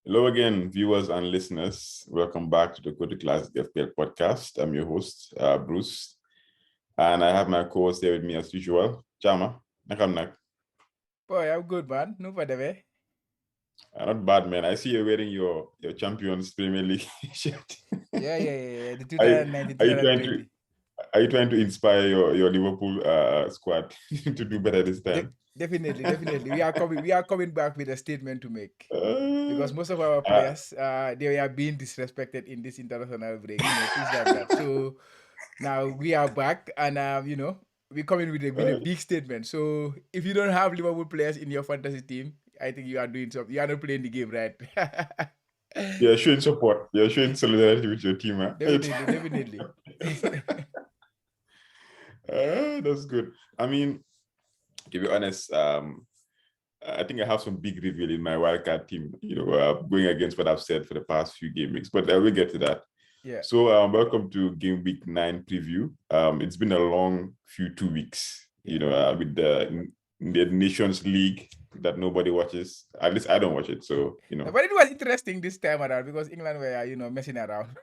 Hello again, viewers and listeners. Welcome back to the Kotu Classic FPL podcast. I'm your host, Bruce, and I have my co-host here with me as usual, Chama. Nakam. Boy, I'm good, man. No for the way. Not bad, man. I see you're wearing your Champions Premier League shirt. Yeah. The Are you, 2019, are you trying to 2020. are you trying to inspire your Liverpool squad to do better this De- time? definitely. We are coming back with a statement to make. uh, Because most of our uh, players, they are being disrespected in this international break, things like that. So now we are back, and we're coming with a big statement. So if you don't have Liverpool players in your fantasy team, I think you are doing something. You are not playing the game right. you're showing support. You're showing solidarity with your team. Huh? Definitely. That's good. I mean, to be honest, I think I have some big reveal in my wildcard team, going against what I've said for the past few game weeks, but I will get to that. Yeah. So, welcome to game week 9 preview. It's been a long few 2 weeks, Yeah. with the Nations League that nobody watches. At least I don't watch it. So, But it was interesting this time around because England were, messing around.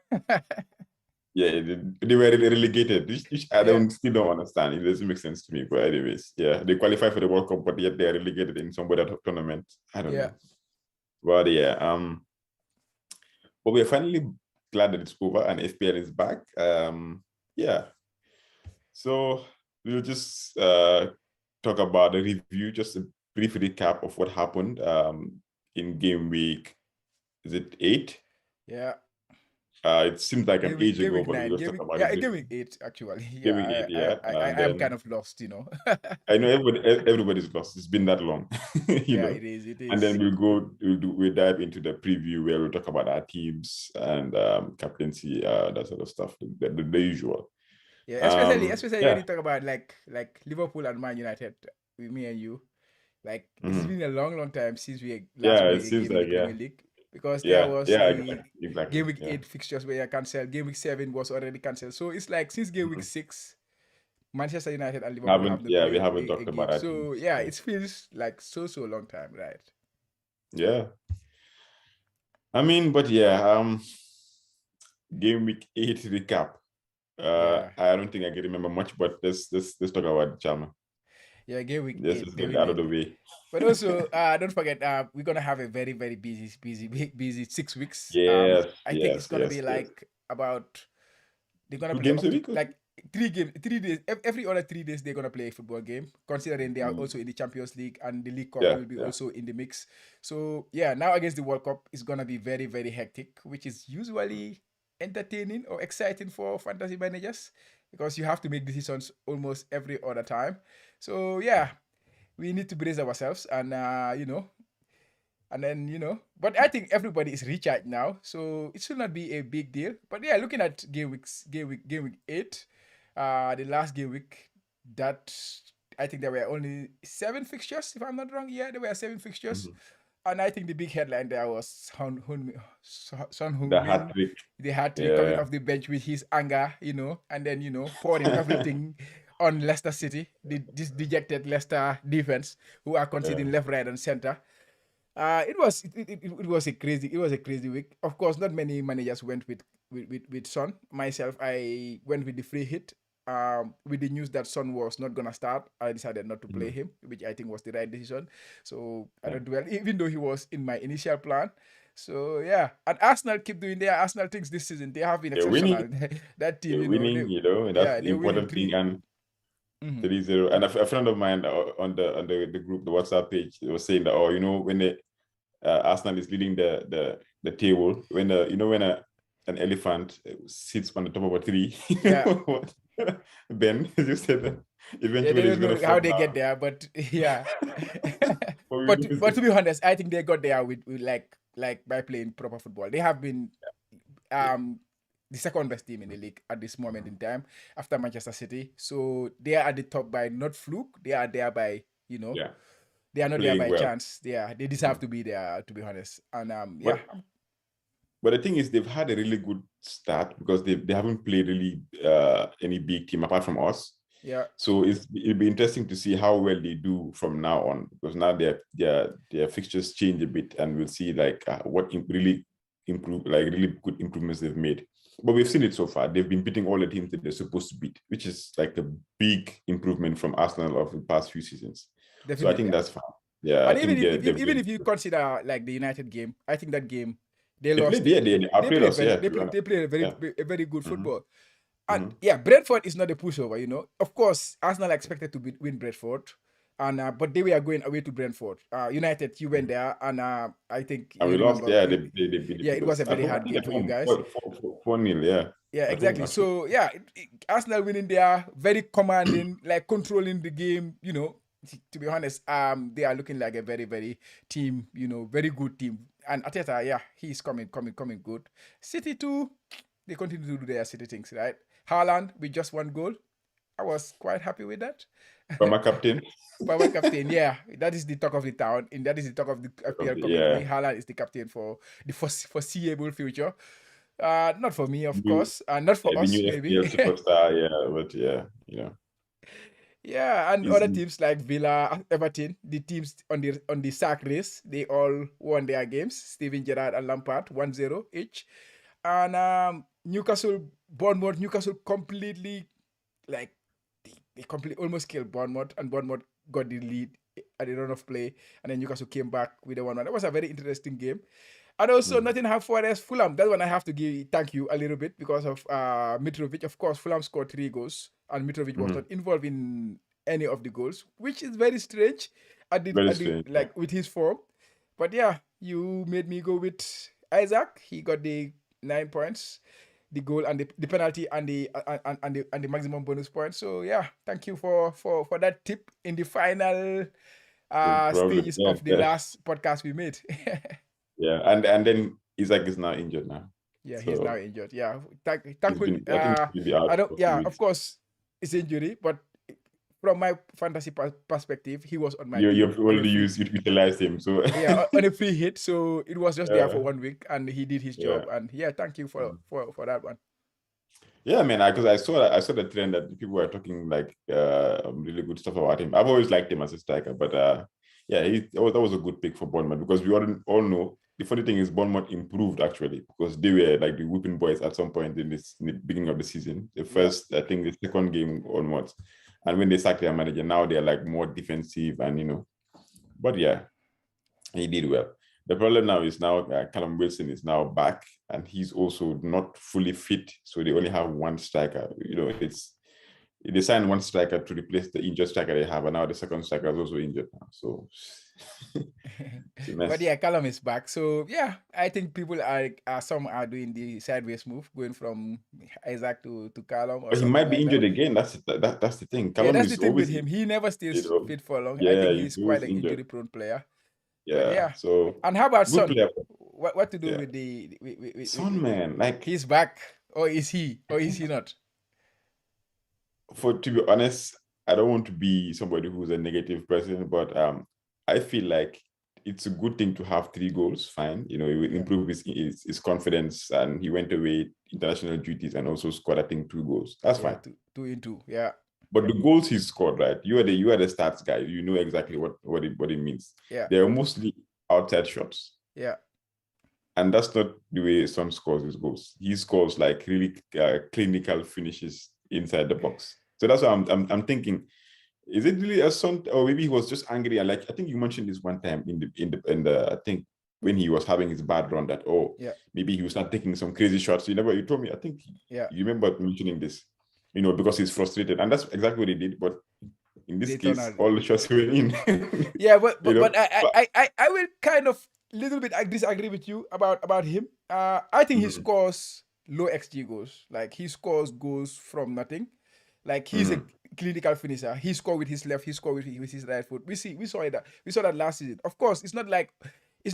yeah, they were relegated, which I Yeah. still don't understand. It doesn't make sense to me. But anyways, yeah, they qualify for the World Cup, but yet they're relegated in some other tournament. I don't Yeah. know. But yeah, but we're finally glad that it's over and FPL is back. Yeah. So we'll just talk about the review, just a brief recap of what happened in game week. Is it 8? Yeah. It seems like an age Game ago, week but we'll nine. just talk about Yeah, it game briefly. week 8 actually. Game week 8, Yeah, yeah. And I am kind then of lost. I know everybody's lost. It's been that long, Yeah, it is. It And then is. we'll dive into the preview where we'll talk about our teams and captaincy, that sort of stuff, the usual. Yeah, especially when Yeah. you talk about like Liverpool and Man United with me and you. Like it has Mhm. been a long time since we last Yeah, played it a seems game in the like, Premier League because there yeah, was yeah, the exactly. game week Yeah. 8 fixtures were cancelled. Game week 7 was already cancelled. So it's like since game week Mhm. 6, Manchester United and Liverpool have not We played haven't a talked about game. our So teams. yeah, Yeah. it feels like so long time, right? Yeah. I mean, but yeah, game week 8 recap. Yeah. I don't think I can remember much, but let's talk about the Chama. Yeah, game week Let's 8, just get it out of the definitely. way. But also, don't forget, we're gonna have a very busy 6 weeks. Yes, I think yes, it's gonna yes, be yes. like about they're gonna Two play games up a to week? like 3 games, 3 days. Every other 3 days they're gonna play a football game. Considering they are Mm. also in the Champions League and the League Cup Yeah, will be yeah. also in the mix. So yeah, now against the World Cup is gonna be very hectic, which is usually entertaining or exciting for fantasy managers because you have to make decisions almost every other time. So yeah, we need to brace ourselves and and then but I think everybody is recharged now, so it should not be a big deal. But yeah, looking at game week 8, the last game week, that I think there were only 7 fixtures, if I'm not wrong. Yeah, there were 7 fixtures. Mhm. And I think the big headline there was Son The Heung-min, hat trick. the hat trick coming Yeah. off the bench with his anger, and then pouring everything on Leicester City, this dejected Leicester defense, who are Yeah. conceding left, right, and center. It was a crazy week. Of course, not many managers went with Son. Myself, I went with the free hit. With the news that Son was not gonna start, I decided not to play Mhm. him, which I think was the right decision. So I Yeah. don't dwell, even though he was in my initial plan. So yeah, and Arsenal keep doing their Arsenal things this season. They have been They're winning. exceptional. That team, They're winning, and that's yeah, the they're winning important thing. three. And Mhm. 3-0. And a friend of mine on the group, the WhatsApp page, was saying that, when the Arsenal is leading the table, when an elephant sits on the top of a tree, Yeah, what? Then you said that yeah, they eventually it's don't gonna know how fall they get down. there, but yeah. But we but lose. to be honest, I think they got there with like by playing proper football. They have been Yeah. um the second best team in the league at this moment in time after Manchester City. So they are at the top by not fluke. They are there by Yeah. they are not there Playing by well. chance. They deserve Mhm. to be there, to be honest. And yeah. But But the thing is, they've had a really good start because they haven't played really any big team apart from us. Yeah. So it'll be interesting to see how well they do from now on, because now their fixtures change a bit, and we'll see like what really really good improvements they've made. But we've seen it so far. They've been beating all the teams that they're supposed to beat, which is like a big improvement from Arsenal of the past few seasons. So I think Definitely. that's fine. Yeah, I And even think even if you consider like the United game, I think that game they they lost. played. Yeah, they They outplayed played us. very Yeah, to be honest. they played Yeah. a very good Mm-hmm. football. And Mm-hmm. yeah, Brentford is not a pushover, you know. Of course, Arsenal expected to win Brentford, and but they were going away to Brentford. United, you went there, and I think And you we lost. remember. Yeah, they Yeah, beat it was a us at very home. I hard think game at for you home, guys. 4-0. Yeah, Yeah, at home exactly. actually. So yeah, Arsenal winning there, very commanding, like controlling the game. You know, to be honest, they are looking like a very, very team. You know, very good team. And Ateta, yeah, he's coming good. City too, they continue to do their City things, right? Haaland with just one goal, I was quite happy with that. From my captain. Power captain, yeah, that is the talk of the town, and that is the talk of the FPL community. Yeah, Haaland is the captain for the foreseeable future. Not for me, of new, course, not for the us, new maybe. FPL superstar. Yeah, but Yeah, and he's other teams like Villa, Everton, the teams on the sack race, they all won their games. Steven Gerrard and Lampard, 1-0 each. And Newcastle, Bournemouth, Newcastle completely like they completely almost killed Bournemouth, and Bournemouth got the lead at the run of play, and then Newcastle came back with a 1-1. That was a very interesting game. And also Nottingham Forest, Fulham. That one I have to give thank you a little bit because of Mitrovic. Of course, Fulham scored 3 goals, and Mitrovic was not involved in any of the goals, which is very strange very at the strange. Yeah. like with his form. But yeah, you made me go with Isaac. He got the 9 points, the goal and the penalty and the maximum bonus points. So yeah, thank you for that tip in the final No problem. stages Yeah, of the last podcast we made. yeah, and then Isaac is now injured now, Yeah, he's now so injured. Yeah, he's thankfully, been. I think he'll be out I don't. for a few Yeah, of weeks. course, it's injury, but from my fantasy perspective, he was on my team You've on a already free. utilized him, so Yeah, on a free hit, so it was just there for yeah, 1 week, and he did his yeah. job. And yeah, thank you for that one. Yeah, man. Because I saw the trend that people were talking like really good stuff about him. I've always liked him as a striker, but yeah, that was a good pick for Bournemouth, because we all know the funny thing is Bournemouth improved actually, because they were like the whipping boys at some point in the beginning of the season. The Yeah. first, I think, the second game onwards, and when they sacked their manager, now they're like more defensive and But yeah, he did well. The problem now is Callum Wilson is now back, and he's also not fully fit. So they only have one striker. They signed one striker to replace the injured striker they have, and now the second striker is also injured now. So it's a But mess. yeah, Callum is back. So yeah, I think people some are doing the sideways move, going from Isaac to Callum or But he something might be like that. injured again. That's the thing. Yeah, Callum that's the is thing with always him. injured. He never stays fit for long. I Yeah, think he's he's quite always an injured. injury prone player. But Yeah. yeah. So And how about good Son? player. What to do Yeah. with the Son, man, like he's back, or is he not? to be honest, I don't want to be somebody who's a negative person, but I feel like it's a good thing to have 3 goals. Fine, it will improve his confidence, and he went away international duties and also scored, I think, 2 goals. That's Yeah, fine. 2 in 2. Yeah. But the goals he scored, right? You are the stats guy. You know exactly what it means. Yeah. They're mostly outside shots. Yeah. And that's not the way Son scores his goals. He scores like really clinical finishes inside the box. So that's why I'm thinking, is it really a Son, or maybe he was just angry? And like I think you mentioned this one time in the I think when he was having his bad run, that Yeah. maybe he was not taking some crazy shots. You told me, I think Yeah. you remember mentioning this, because he's frustrated, and that's exactly what he did. But in this They turn case, out. all the shots went in. Yeah, but you know, I will kind of little bit disagree with you about him. I think he scores low XG goals. Like he scores goals from nothing. Like he's a clinical finisher. He scored with his left. He scored with his right foot. We saw that last season. Of course, it's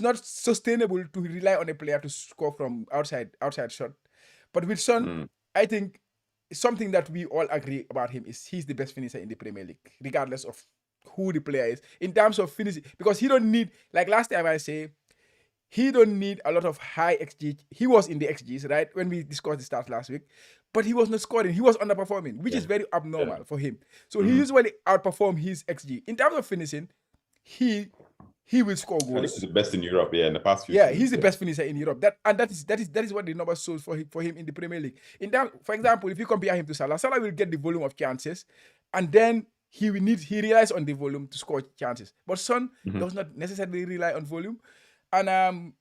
not sustainable to rely on a player to score from outside shot. But with Son, I think something that we all agree about him is he's the best finisher in the Premier League, regardless of who the player is in terms of finishing. Because he don't need, like last time I say, he don't need a lot of high XG. He was in the XGs, right? When we discussed the stats last week, but he was not scoring. He was underperforming, which is Yeah. very Yeah. abnormal for him. So he Mhm. usually outperform his XG. In terms of finishing, he will score I think he's goals. the best in Europe. Yeah, in the past few Yeah, he's seasons. the Yeah. best finisher in Europe. That is what the numbers shows for him in the Premier League. For example, if you compare him to Salah, Salah will get the volume of chances, and then he relies on the volume to score chances. But Son Mhm. does not necessarily rely on volume. And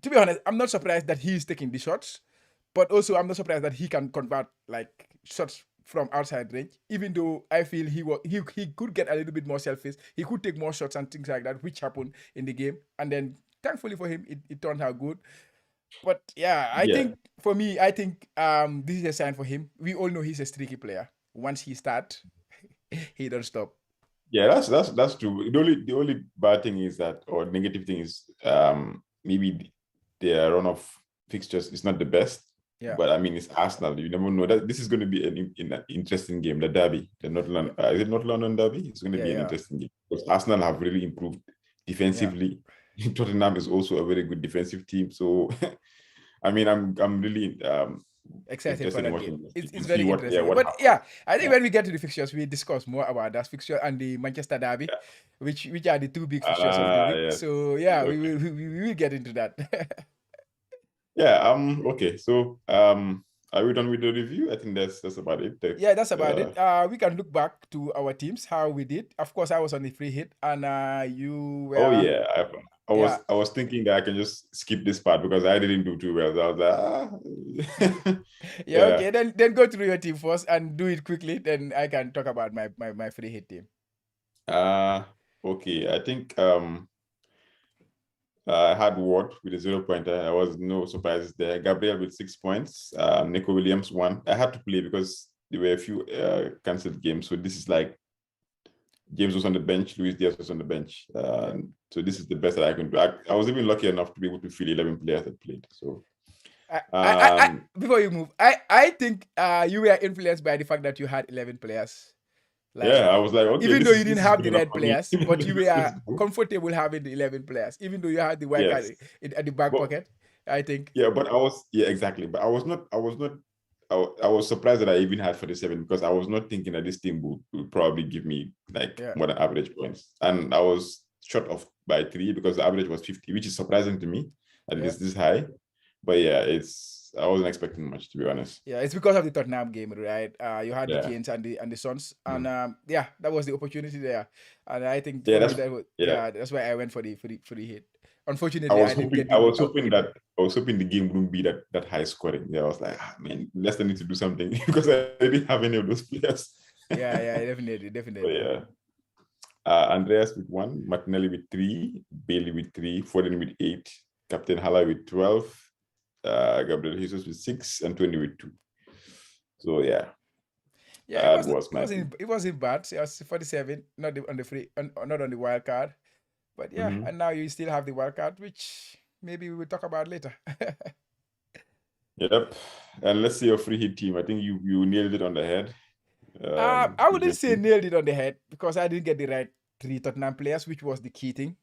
to be honest, I'm not surprised that he's taking the shots, but also I'm not surprised that he can convert like shots from outside range. Even though I feel he could get a little bit more selfish, he could take more shots and things like that, which happened in the game. And then thankfully for him, it turned out good. But yeah, I Yeah. think for me, this is a sign for him. We all know he's a streaky player. Once he starts, he don't stop. Yeah, that's true. The only bad thing is that, or negative thing is, maybe their run of fixtures is not the best. Yeah. But I mean, it's Arsenal. You never know that this is going to be an interesting game. The derby, the North London, is it North London derby? It's going to Yeah, be an yeah, interesting game because Arsenal have really improved yeah. defensively. Tottenham is also a very good defensive team. So, I mean, I'm really Excited for interested in that game. watching this It's to see very interesting. what But happens. yeah, I think Yeah. when we get to the fixtures, we discuss more about that fixture and the Manchester derby, which are the two big fixtures of the week. Yes. So yeah, Okay. we will get into that. Yeah. Okay. So, are we done with the review? I think that's about it. Yeah, that's about it. We can look back to our teams, how we did. Of course, I was on the free hit, and you Oh were. yeah. I Yeah. was thinking that I can just skip this part because I didn't do too well. So I was like, Yeah, yeah. okay. Then go through your team first and do it quickly. Then I can talk about my free hit team. Okay. I think I had Ward with a 0 pointer. I was no surprises there. Gabriel with 6 points. Nico Williams 1. I had to play because there were a few cancelled games. So this is like James was on the bench, Luis Diaz was on the bench. So this is the best that I can do. I was even lucky enough to be able to field 11 players that played. So Before you move, I think you were influenced by the fact that you had 11 players. yeah, Like, I was like, okay, even though you this didn't is have good the enough right for me. players, but you were Let's go. comfortable having the 11 players, even though you had the wild Yes. card at the back But pocket, I think. yeah, but exactly. But I was surprised that I even had 47 because I was not thinking that this team would probably give me like Yeah. more than average points. And I was short off by 3 because the average was 50, which is surprising to me that it's this high. But yeah, I wasn't expecting much, to be honest. Yeah, it's because of the Tottenham game, right? You had the Yeah. Canes and the Suns, and yeah, that was the opportunity there. And I think Yeah, for me that was that's why I went for the hit. Unfortunately, I didn't get I the. was hoping the game wouldn't be that high scoring. Yeah, I was like, man, Leicester need to do something because I didn't have any of those players. yeah, definitely. But yeah. Andreas with 1, Martinelli with 3, Bailey with 3, Foden with 8, Captain Hala with 12, Gabriel Jesus with 6, and Tony with 2. So yeah. Yeah, it wasn't bad. It was 47, not on the free, not on the wild card. But yeah, and now you still have the wild card, which maybe we will talk about later. Yep. And let's see your free hit team. I think you nailed it on the head. I wouldn't say nailed it on the head because I didn't get the right 3 Tottenham players, which was the key thing.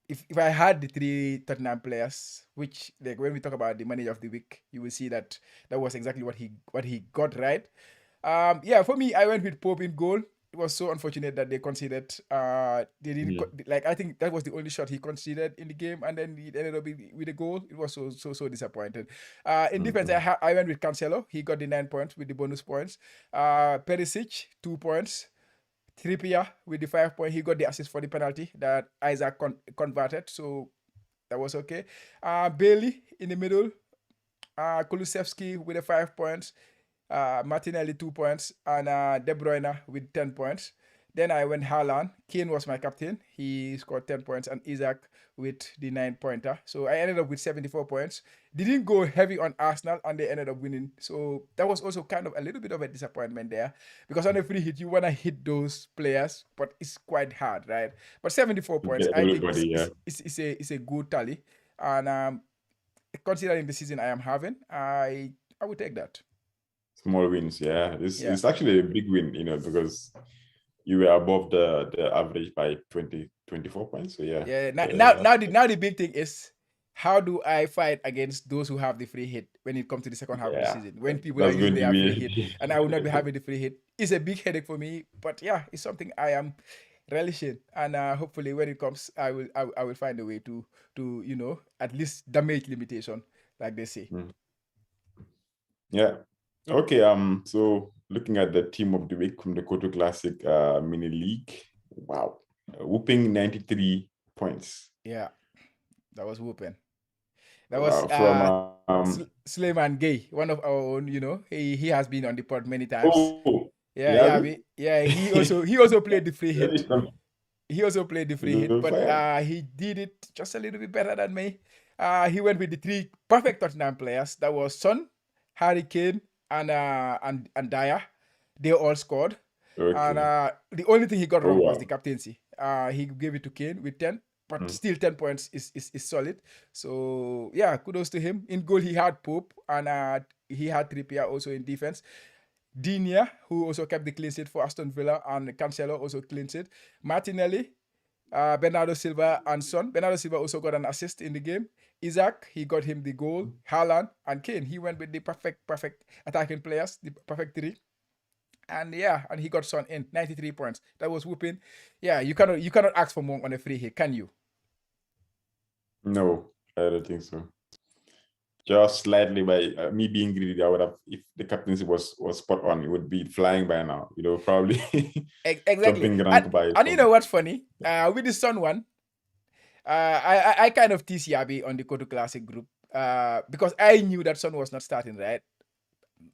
If I had the 3 Tottenham players, which like when we talk about the manager of the week, you will see that was exactly what he got right. Yeah, for me, I went with Pope in goal. It was so unfortunate that they conceded. They didn't like. I think that was the only shot he conceded in the game, and then it ended up with a goal. It was so disappointed. In defense, I went with Cancelo. He got the 9 points with the bonus points. Perisic 2 points. Trippier with the 5 point. He got the assist for the penalty that Isaac converted, so that was okay. Bailey in the middle. Kulusevski with the 5 points. Martinelli 2 points, and De Bruyne with 10 points. Then I went Haaland. Kane was my captain. He scored 10 points, and Isaac with the 9-pointer. So I ended up with 74 points. They didn't go heavy on Arsenal, and they ended up winning. So that was also kind of a little bit of a disappointment there, because on a free hit, you want to hit those players, but it's quite hard, right? But 74 points, I think it's a good tally. And considering the season I am having, I would take that. Small wins, yeah. It's actually a big win, because you were above the average by 24 points. So yeah. Yeah. Now the big thing is how do I fight against those who have the free hit when it comes to the second half of the season? When people are That's using going to their free hit be and I will not be having the free hit, it's a big headache for me. But yeah, it's something I am relishing, and hopefully when it comes, I will find a way to at least damage limitation, like they say. Yeah. Okay. So looking at the team of the week from the Kotu Classic mini league, wow, whooping 93 points. Yeah, that was whooping. That was Wow. From Suleiman Gay, one of our own. He has been on the pod many times. oh, Yeah, yeah, yeah. He also played the free yeah, hit. He also played the free he's hit, on but fire. he did it just a little bit better than me. He went with the three perfect Tottenham players. That was Son, Harry Kane, and Dyer. They all scored. And Okay. the only thing he got Oh wrong was the wow. captaincy. He gave it to Kane with 10, but still 10 points is solid. So yeah, kudos to him. In goal, he had Pope, and he had Trippier also in defense. Digne, who also kept the clean sheet for Aston Villa, and Cancelo also clean sheet. Martinelli, Bernardo Silva, and Son. Bernardo Silva also got an assist in the game. Isaac, he got him the goal. Haaland and Kane, he went with the perfect attacking players, the perfect three. And yeah, and he got Son in 93 points. That was whooping. Yeah, you cannot ask for more on a free hit, can you? No, I don't think so. Just slightly by me being greedy, I would have, if the captaincy was spot on, it would be flying by now. Probably Exactly. jumping rank by. And you know what's funny? With the Son one, I kind of tease Yabi on the Kotu Classic group because I knew that Son was not starting, right?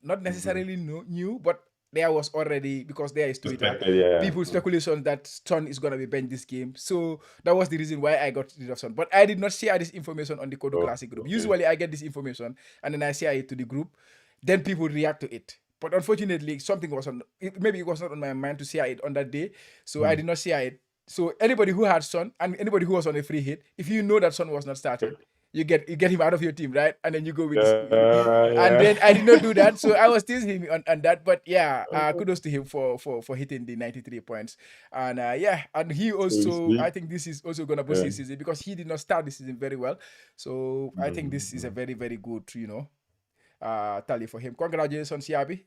Not necessarily new, but there was already, because there is Twitter, people speculation that Son is gonna be benched this game. So that was the reason why I got rid of Son. But I did not share this information on the Kodu Classic group. Usually I get this information and then I share it to the group. Then people react to it. But unfortunately, something was on. Maybe it was not on my mind to share it on that day, so I did not share it. So anybody who had Son and anybody who was on a free hit, if you know that Son was not starting, you get him out of your team, right? And then you go with this. And then I did not do that, so I was still him on that. But yeah, kudos to him for hitting the 93 points. And yeah, and he also, I think this is also gonna boost his season because he did not start the season very well. So I think this is a very, very good, tally for him. Congratulations, Yabi,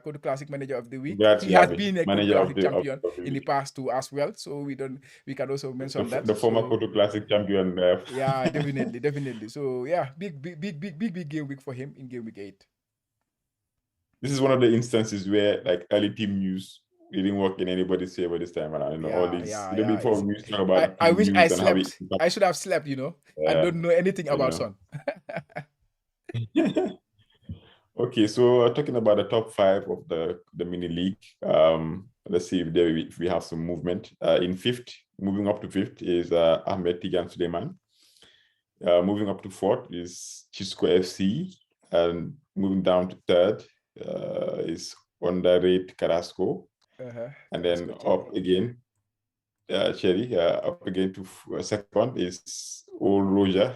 Kodu Classic Manager of the Week. Congrats, He has Yabi, been a Kodu Classic champion in the past too as well. So we can also mention that. The former Kotu Classic champion. Yeah, definitely. So yeah, big game week for him in game week 8. This is one of the instances where like early team news didn't work in anybody's favor this time around. All these before we talk about I wish I news and slept. I should have slept, I don't know anything about Son. Okay, so talking about the top 5 of the mini league, let's see if we have some movement. In 5th, moving up to 5th is Ahmed Tijan Suleiman. Moving up to 4th is Chisco FC, and moving down to 3rd is Underrate Carrasco, and then up again, Cherry. Up again to 2nd is Old Roger.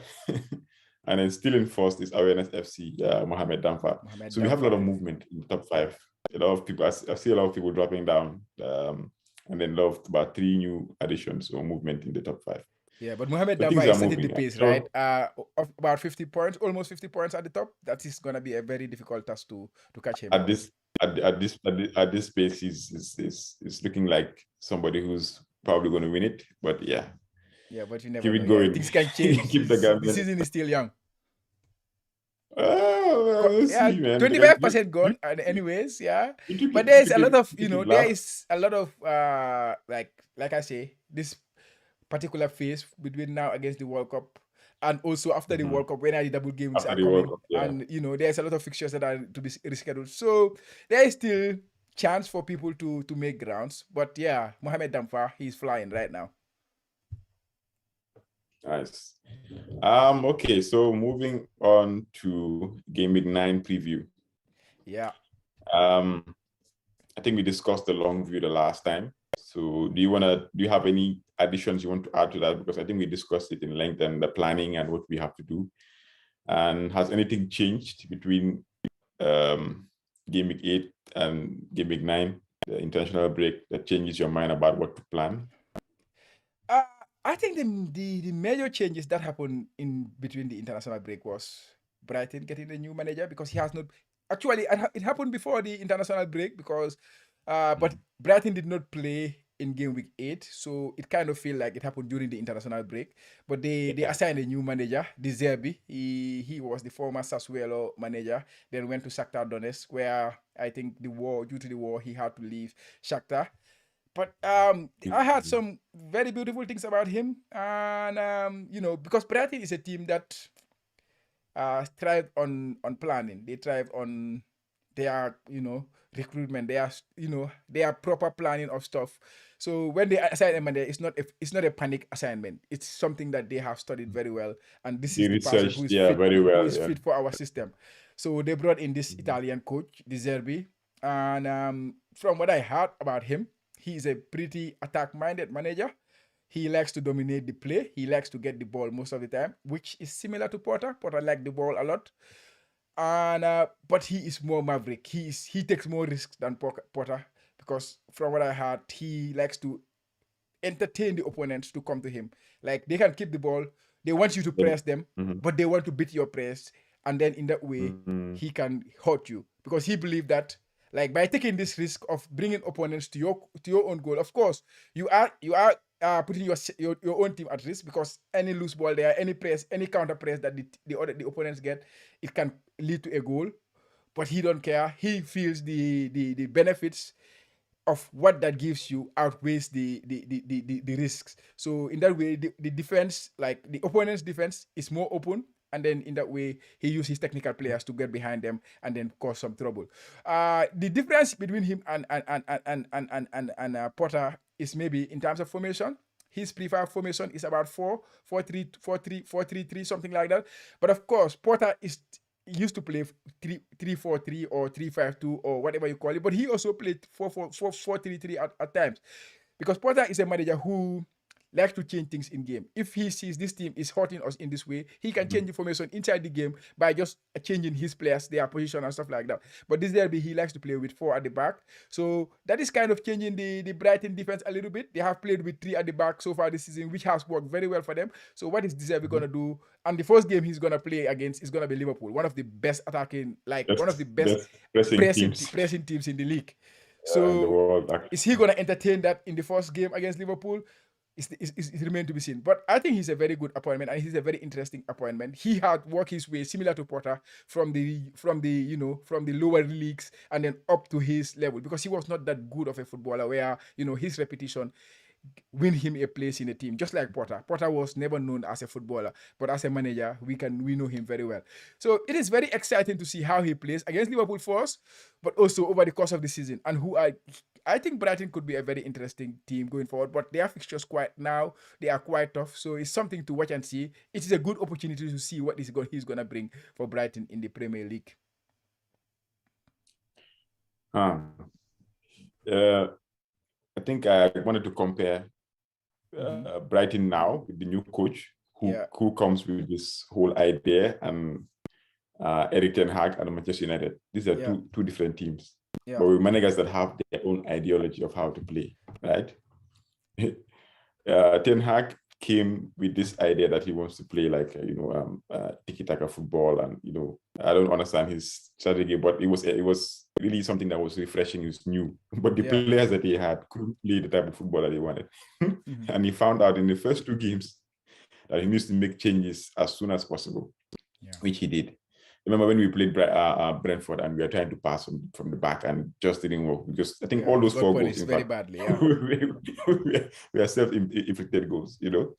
And then still in 1st is Awareness FC, Mohamed Damfa. So we have a lot of movement in the top 5. A lot of people, I see a lot of people dropping down, and then about 3 new additions or movement in the top 5. Yeah, but Mohamed Damfa is setting the pace, right? Of about 50 points, almost 50 points at the top. That is gonna be a very difficult task to catch him. At this pace, is looking like somebody who's probably going to win it. But yeah. Yeah, but you never keep know. it going. Yeah, things can change. Keep the season is still young. Let's see, man. 25% gone, and anyways, yeah. But there is a lot of, there is a lot of like I say, this particular phase between now against the World Cup and also after the World Cup, when the double games are coming, and there's a lot of fixtures that are to be rescheduled. So there is still chance for people to make grounds. But yeah, Mohamed Damfa, he's flying right now. Nice. Okay, so moving on to Game Week 9 preview. Yeah. I think we discussed the long view the last time. So do you have any additions you want to add to that? Because I think we discussed it in length and the planning and what we have to do. And has anything changed between Game Week 8 and Game Week 9, the international break, that changes your mind about what to plan? I think the major changes that happened in between the international break was Brighton getting a new manager, because he has not actually it happened before the international break, because but Brighton did not play in game week 8, so it kind of feel like it happened during the international break. But they Yeah. assigned a new manager, De Zerbi. He was the former Sassuolo manager, then went to Shakhtar Donetsk, where I think due to the war he had to leave Shakhtar. But I heard Mhm. some very beautiful things about him, and because Brighton is a team that thrive on planning. They thrive on their recruitment. They are proper planning of stuff. So when they assign a manager, it's not a panic assignment. It's something that they have studied very well, and this They is the person researched, yeah, very who well. is Yeah. fit for our system. So they brought in this Mhm. Italian coach, De Zerbi, and from what I heard about him, he is a pretty attack-minded manager. He likes to dominate the play. He likes to get the ball most of the time, which is similar to Potter. Potter likes the ball a lot, and but he is more maverick. He takes more risks than Potter, because from what I heard, he likes to entertain the opponents to come to him. Like, they can keep the ball, they want you to Then- press them, mhm. but they want to beat your press, and then in that way Mhm. he can hurt you, because he believed that, like, by taking this risk of bringing opponents to your own goal, of course you are putting your own team at risk, because any loose ball there, any press, any counter press that the opponents get, it can lead to a goal. But he don't care. He feels the benefits of what that gives you outweighs the risks. So in that way, the defense, like the opponent's defense, is more open. And then in that way, he uses his technical players to get behind them and then cause some trouble. The difference between him and Potter is maybe in terms of formation. His preferred formation is about 4-4-3, something like that. But of course, Potter is used to play 3-3-4-3 or 3-5-2 or whatever you call it, but he also played 4-4-4-3-3 at times, because Potter is a manager who likes to change things in game. If he sees this team is hurting us in this way, he can change Mhm. the formation inside the game by just changing his players, their position and stuff like that. But this derby, he likes to play with 4 at the back, so that is kind of changing the Brighton defense a little bit. They have played with 3 at the back so far this season, which has worked very well for them. So what is Deserve Mhm. gonna do? And the first game he's gonna play against is gonna be Liverpool, one of the best attacking, like one of the best That's pressing teams pressing teams in the league. in the So world, is he actually. gonna entertain that in the first game against Liverpool? It remains to be seen. But I think he's a very good appointment, and he's a very interesting appointment. He had worked his way similar to Potter from the lower leagues and then up to his level, because he was not that good of a footballer where his repetition win him a place in a team, just like Potter. Potter was never known as a footballer, but as a manager, we know him very well. So it is very exciting to see how he plays against Liverpool first, but also over the course of the season. And I think Brighton could be a very interesting team going forward, but their fixtures they are quite tough. So it's something to watch and see. It is a good opportunity to see what he's gonna bring for Brighton in the Premier League. Huh. Uh, I think I wanted to compare Mm-hmm. Brighton now with the new coach Yeah, who comes with this whole idea, and Eric Ten Hag and Manchester United. These are yeah, two different teams, yeah, but with managers that have their own ideology of how to play, right? Ten Hag came with this idea that he wants to play like tiki-taka football, and I don't understand his strategy, but it was really something that was refreshing. It was new, but the yeah. players that he had couldn't play the type of football that he wanted, Mm-hmm. and he found out in the first 2 games that he needs to make changes as soon as possible, Yeah, which he did. Remember when we played Brentford and we were trying to pass from the back and just didn't work, because I think yeah. all We those got 4 goals, punished in very fact, badly. Yeah, we are self-inflicted goals. The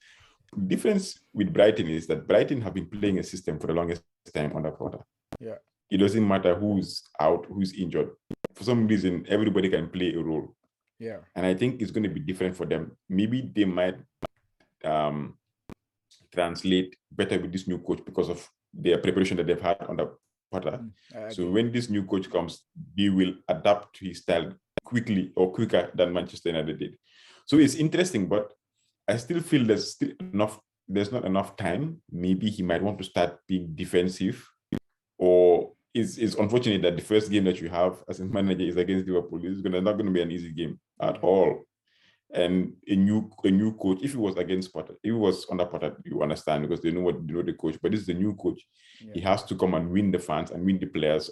difference with Brighton is that Brighton have been playing a system for the longest time under Potter. yeah, It doesn't matter who's out, who's injured. For some reason, everybody can play a role. yeah, And I think it's going to be different for them. Maybe they might um, translate better with this new coach because of their preparation that they've had under Potter. I So agree. when this new coach comes, they will adapt to his style quickly or quicker than Manchester United did. So it's interesting, but I still feel there's not enough time. Maybe he might want to start being defensive, or it's unfortunate that the first game that you have as a manager is against Liverpool. It's not going to be an easy game at Yeah. all. and a new coach. If he was against Potter, if he was under Potter, you understand because they know the coach. But this is a new coach. Yeah. He has to come and win the fans and win the players,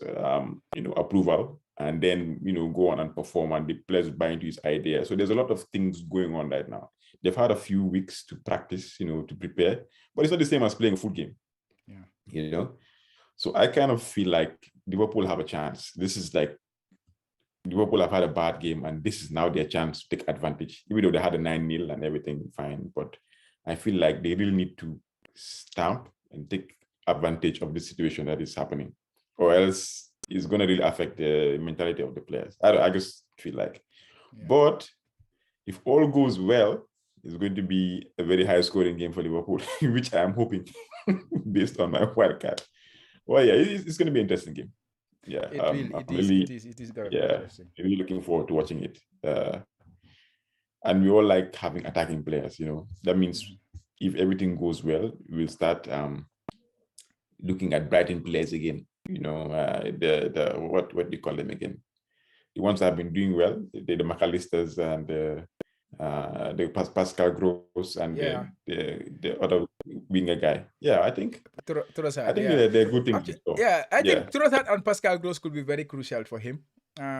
approval, and then go on and perform, and the players buy into his idea. So there's a lot of things going on right now. They've had a few weeks to practice, to prepare, but it's not the same as playing a full game. Yeah. So I kind of feel like Liverpool have a chance. This is like Liverpool have had a bad game, and this is now their chance to take advantage. Even though they had a 9-0 and everything fine, but I feel like they really need to stamp and take advantage of the situation that is happening, or else it's going to really affect the mentality of the players. I just feel like. Yeah. But if all goes well, it's going to be a very high-scoring game for Liverpool, which I'm hoping, based on my wild card. Well, yeah, it's going to be an interesting game. Yeah, it is gonna be interesting. Really looking forward to watching it. And we all like having attacking players. That means if everything goes well, we'll start looking at Brighton players again. The what do you call them again? The ones that have been doing well, the McAllisters and the Pascal Gross and the other winger guy. Yeah, I think Trossard, they're good things. I think Trossard and Pascal Gross could be very crucial for him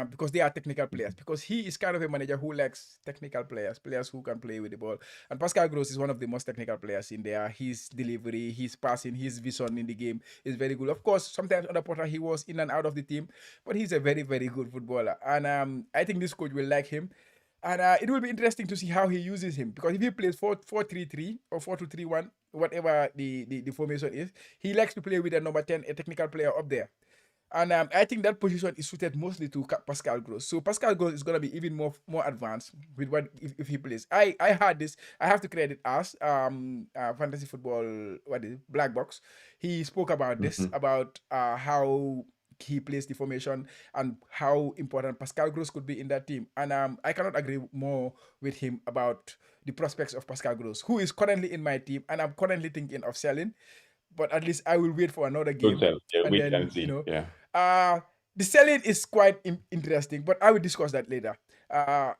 because they are technical players. Because he is kind of a manager who likes technical players who can play with the ball. And Pascal Gross is one of the most technical players in there. His delivery, his passing, his vision in the game is very good. Of course, sometimes under Potter he was in and out of the team, but he's a very, very good footballer. And I think this coach will like him. And it will be interesting to see how he uses him, because if he plays 4-3-3 or 4-2-3-1, whatever the formation is, he likes to play with a number 10, a technical player up there. And I think that position is suited mostly to Pascal Gross. So Pascal Gross is going to be even more advanced with what if he plays. I heard this. I have to credit us, Fantasy Football, Black Box. He spoke about this, about how he plays the formation and how important Pascal Gross could be in that team. And I cannot agree more with him about the prospects of Pascal Gross, who is currently in my team, and I'm currently thinking of selling. But at least I will wait for another game. Wait and see. The selling is quite interesting, but I will discuss that later.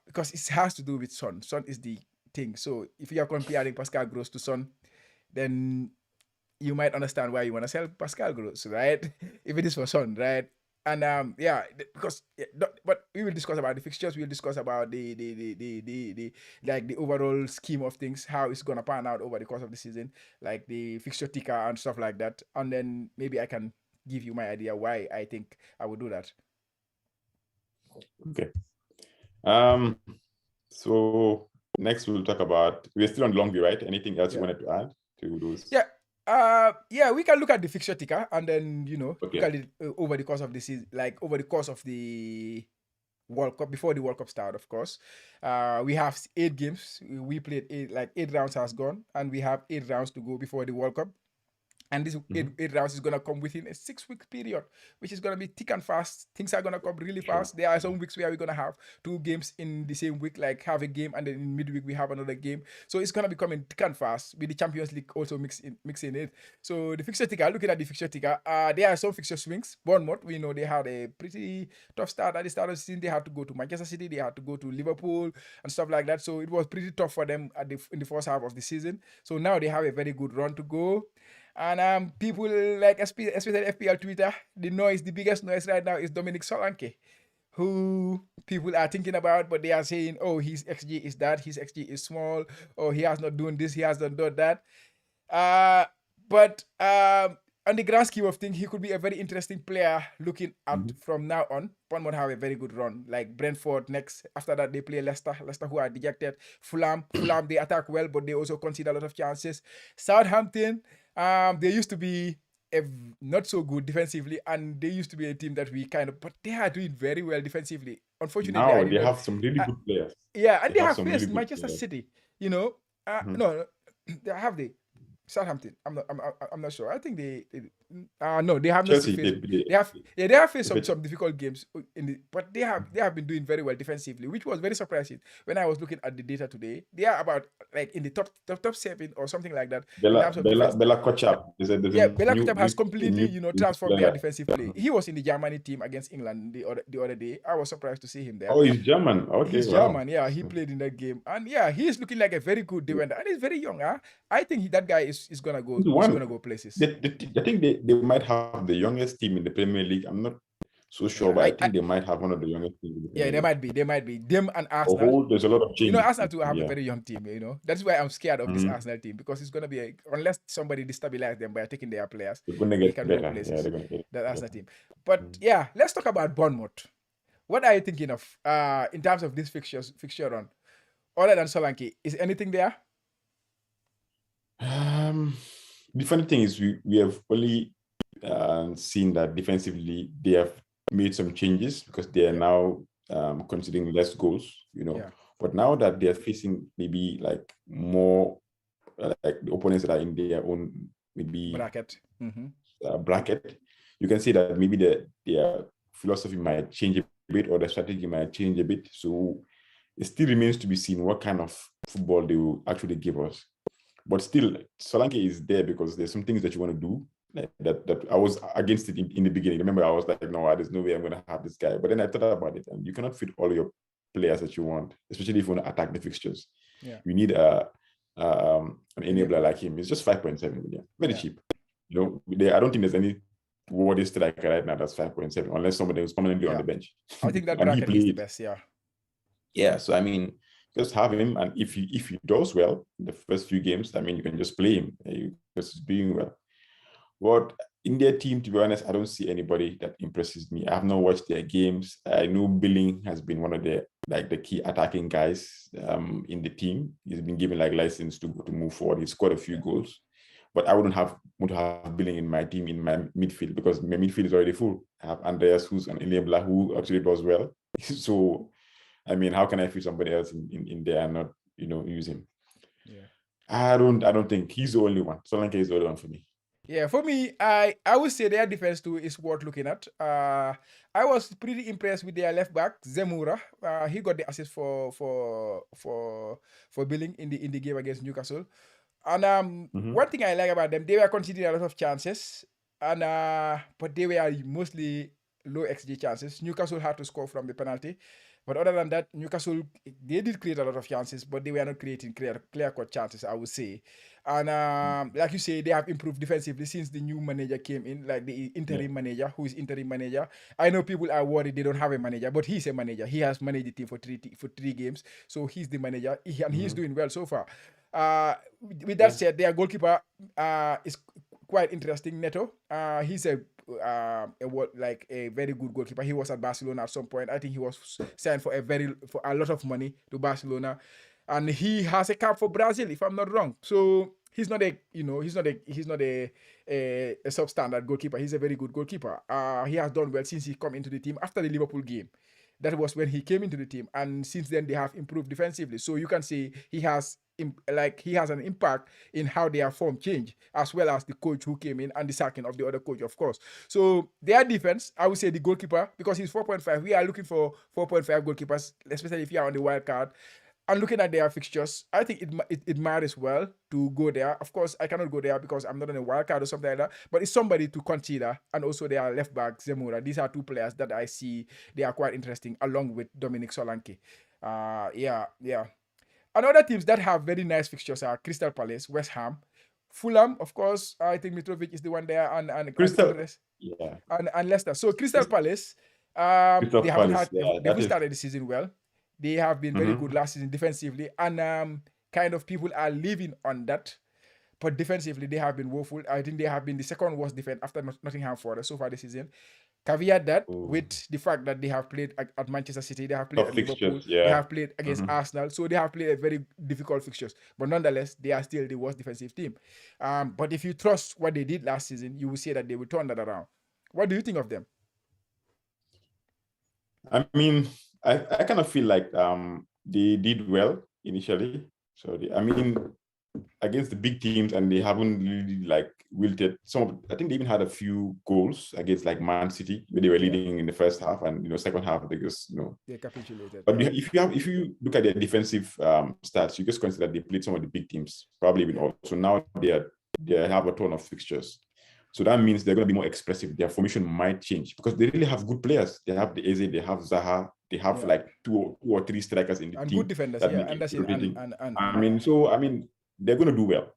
Because it has to do with Son. Son is the thing. So if you are comparing Pascal Gross to Son, then you might understand why you want to sell Pascal Gross, right? If it is for Son, right? And but we will discuss about the fixtures. We'll discuss about the overall scheme of things, how it's gonna pan out over the course of the season, like the fixture ticker and stuff like that. And then maybe I can give you my idea why I think I would do that. Okay. So next we'll talk about, we're still on long view, right? Anything else you wanted to add to those? We can look at the fixture ticker and then look at it over the course of the season, like over the course of the World Cup, before the World Cup start, of course. We have 8 games. We played 8 rounds has gone, and we have 8 rounds to go before the World Cup. And this 8 rounds is going to come within a 6-week period, which is going to be thick and fast. Things are going to come really fast. There are some weeks where we're going to have 2 games in the same week, like have a game, and then in midweek we have another game. So it's going to be coming thick and fast, with the Champions League also mixing it. So the fixture ticker, looking at the fixture ticker, there are some fixture swings. Bournemouth, we know they had a pretty tough start at the start of the season. They had to go to Manchester City, they had to go to Liverpool and stuff like that. So it was pretty tough for them in the first half of the season. So now they have a very good run to go. And people like especially FPL Twitter, the biggest noise right now is Dominic Solanke, who people are thinking about, but they are saying, oh, his XG is that, his XG is small, or he has not done this, he has not done that. But on the grand scheme of things, he could be a very interesting player looking at from now on. Bournemouth have a very good run, like Brentford next. After that, they play Leicester, who are dejected. Fulham, they attack well, but they also concede a lot of chances. Southampton, they used to be not so good defensively, and they used to be a team that but they are doing very well defensively. Unfortunately, now they have some really good players. Yeah, and they have faced really Manchester City. No, they have Southampton. I'm not sure. I think No, they have not Chelsea, faced. They have faced they- some difficult games but they have been doing very well defensively, which was very surprising when I was looking at the data today. They are about like in the top 7 or something like that in terms of defense. Bella Kochap. There's Yeah, a Bela Kottab has a completely, new transformed their player. defensive play. He was in the Germany team against England the other day. I was surprised to see him there. Oh, he's German. Okay, He's wow. German, yeah. He played in that game, and yeah, he's looking like a very good defender, and he's very young. Huh? I think that guy is gonna go. He's Is one. gonna go places. I think they might have the youngest team in the Premier League. I'm not so sure, Yeah, but I think they might have one of the youngest teams in the yeah, Premier they League. might be. They might be them and A Arsenal. whole, there's a lot of changes. Arsenal too have a Yeah. very young team. That's why I'm scared of this Mhm. Arsenal team because it's gonna be unless somebody destabilize them by taking their players, They're gonna they get can go better. Yeah, places. they're gonna get That Arsenal better. team. But yeah, let's talk about Bournemouth. What are you thinking of in terms of this fixture run? Other than Solanke, is anything there? The funny thing is we have only seen that defensively they have made some changes because they are now considering less goals, Yeah. But now that they are facing maybe like more like the opponents that are in their own maybe Bracket. bracket, you can see that maybe their philosophy might change a bit or the strategy might change a bit. So it still remains to be seen what kind of football they will actually give us. But still, Solanke is there because there's some things that you want to do that I was against it in the beginning. Remember, I was like, no, there's no way I'm going to have this guy. But then I thought about it, and you cannot fit all your players that you want, especially if you want to attack the fixtures. Yeah. You need an enabler like him. It's just 5.7 million, very cheap. I don't think there's any worthy striker right now that's 5.7 unless somebody who's permanently on the bench. I think that And bracket is the best. Yeah. Yeah. So I mean, just have him, and if he does well in the first few games, I mean, you can just play him because he's doing well. But in their team, to be honest, I don't see anybody that impresses me. I have not watched their games. I know Billing has been one of the key attacking guys in the team. He's been given license to move forward. He scored a few goals, but I wouldn't want to have Billing in my team in my midfield because my midfield is already full. I have Andreas, who's an enabler who actually does well. So, I mean, how can I fit somebody else in there and not use him? Yeah. I don't think he's the only one. Solanke is the only one for me. Yeah, for me, I would say their defense too is worth looking at. I was pretty impressed with their left back Zemura. He got the assist for Billing in the game against Newcastle. And one thing I like about them, they were conceding a lot of chances, and but they were mostly low XG chances. Newcastle had to score from the penalty. But other than that, Newcastle, they did create a lot of chances, but they were not creating clear-cut chances, I would say. And like you say, they have improved defensively since the new manager came in, like the interim manager, who is interim manager. I know people are worried they don't have a manager, but he's a manager. He has managed the team for three games, so he's the manager, and he's doing well so far. With that said, their goalkeeper is quite interesting, Neto. He's a very good goalkeeper. He was at Barcelona at some point. I think he was signed for a lot of money to Barcelona, and he has a cap for Brazil, if I'm not wrong. So he's not a substandard goalkeeper. He's a very good goalkeeper. He has done well since he come into the team after the Liverpool game. That was when he came into the team, and since then they have improved defensively. So you can say he has an impact in how their form change, as well as the coach who came in and the sacking of the other coach, of course. So their defense, I would say the goalkeeper, because he's 4.5. We are looking for 4.5 goalkeepers, especially if you are on the wild card. And looking at their fixtures, I think it might as well to go there. Of course, I cannot go there because I'm not on a wild card or something like that. But it's somebody to consider. And also their left back, Zemura. These are two players that I see they are quite interesting, along with Dominic Solanke. Yeah. And other teams that have very nice fixtures are Crystal Palace, West Ham, Fulham. Of course, I think Mitrovic is the one there, and Leicester. So Crystal Palace, they haven't started the season well. They have been very good last season defensively, and kind of people are living on that. But defensively, they have been woeful. I think they have been the second worst defense after Nottingham Forest so far this season. Caveat that with the fact that they have played at Manchester City, they have played at Liverpool, they have played against Arsenal, so they have played a very difficult fixtures. But nonetheless, they are still the worst defensive team. But if you trust what they did last season, you will see that they will turn that around. What do you think of them? I mean, I kind of feel like they did well initially. So against the big teams, and they haven't really like wilted. I think they even had a few goals against like Man City, where they were leading in the first half, and second half they just they capitulated. But if you look at their defensive stats, you just consider they played some of the big teams, probably even also now they have a ton of fixtures. So that means they're going to be more expressive. Their formation might change because they really have good players. They have the Eze, they have Zaha, they have like two or three strikers in the and team. Good defenders, that yeah. make Anderson and I mean, they're going to do well.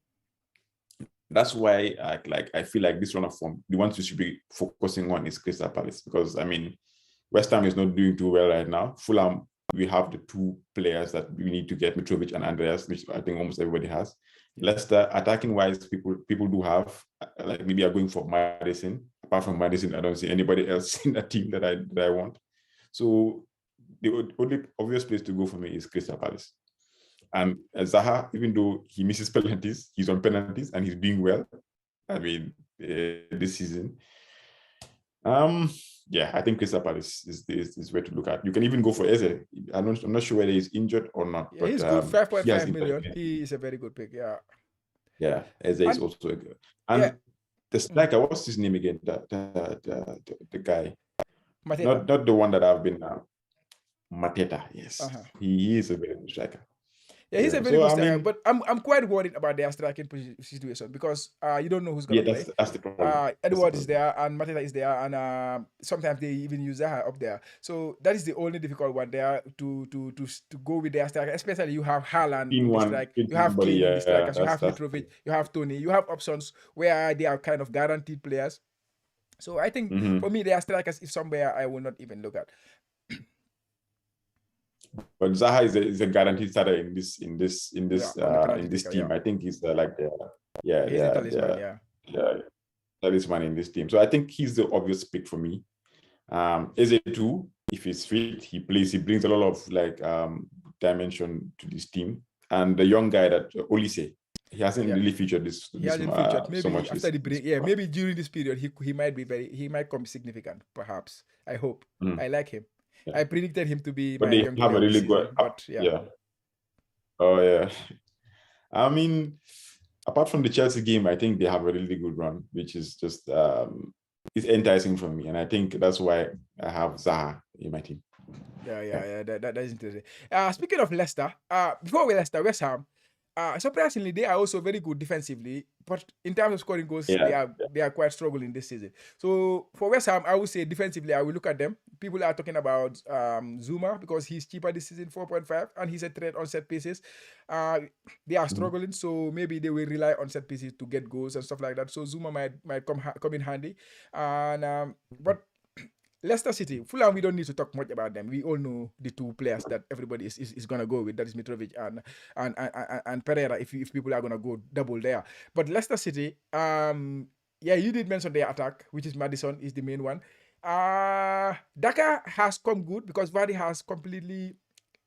That's why I feel like this run of form, the ones you should be focusing on is Crystal Palace, because I mean, West Ham is not doing too well right now. Fulham, we have the two players that we need to get, Mitrovic and Andreas, which I think almost everybody has. Leicester, attacking wise, people do have, like maybe are going for Madison. Apart from Madison, I don't see anybody else in that team that I want. So the only obvious place to go for me is Crystal Palace. And Zaha, even though he misses penalties, he's on penalties and he's doing well. I mean, this season. Yeah, I think Crystal Palace is where to look at. You can even go for Eze. I'm not sure whether he's injured or not. Yeah, but he's good. 5.5 million. He is a very good pick. Yeah. Yeah, Eze is also a good. And the striker, what's his name again? The guy. Mateta. Not the one that I've been. Mateta. Yes, he is a very good striker. Yeah, he's a very good striker, but I'm quite worried about their striking situation because you don't know who's gonna play. That's the problem. Edward is there and Mateta is there, and sometimes they even use Zaha up there. So that is the only difficult one there to go with their striker. Especially you have Haaland in the strike, you have Kane in the strikers, you have Mitrovic, you have Tony, you have options where they are kind of guaranteed players. So I think for me, their strikers is somewhere I will not even look at. But Zaha is a guaranteed starter in this team. Yeah. I think he's he's a talisman, talisman in this team. So I think he's the obvious pick for me. Eze too, if he's fit, he brings a lot of like dimension to this team. And the young guy that Olise, he hasn't really featured this. He hasn't featured. Maybe so much after the break, maybe during this period he might come significant. Perhaps I hope. I like him. Yeah. I predicted him to be but they have a really good Oh yeah. I mean, apart from the Chelsea game, I think they have a really good run, which is just it's enticing for me, and I think that's why I have Zaha in my team. Yeah. That is interesting. Speaking of Leicester, before West Ham, surprisingly, they are also very good defensively, but in terms of scoring goals, they are quite struggling this season. So for West Ham, I would say defensively, I will look at them. People are talking about Zuma because he's cheaper this season, 4.5, and he's a threat on set pieces. They are struggling, so maybe they will rely on set pieces to get goals and stuff like that. So Zuma might come in handy, and but. Leicester City, Fulham, we don't need to talk much about them. We all know the two players that everybody is gonna go with. That is Mitrovic and Pereira. If people are gonna go double there, but Leicester City, you did mention their attack, which is Maddison is the main one. Daka has come good because Vardy has completely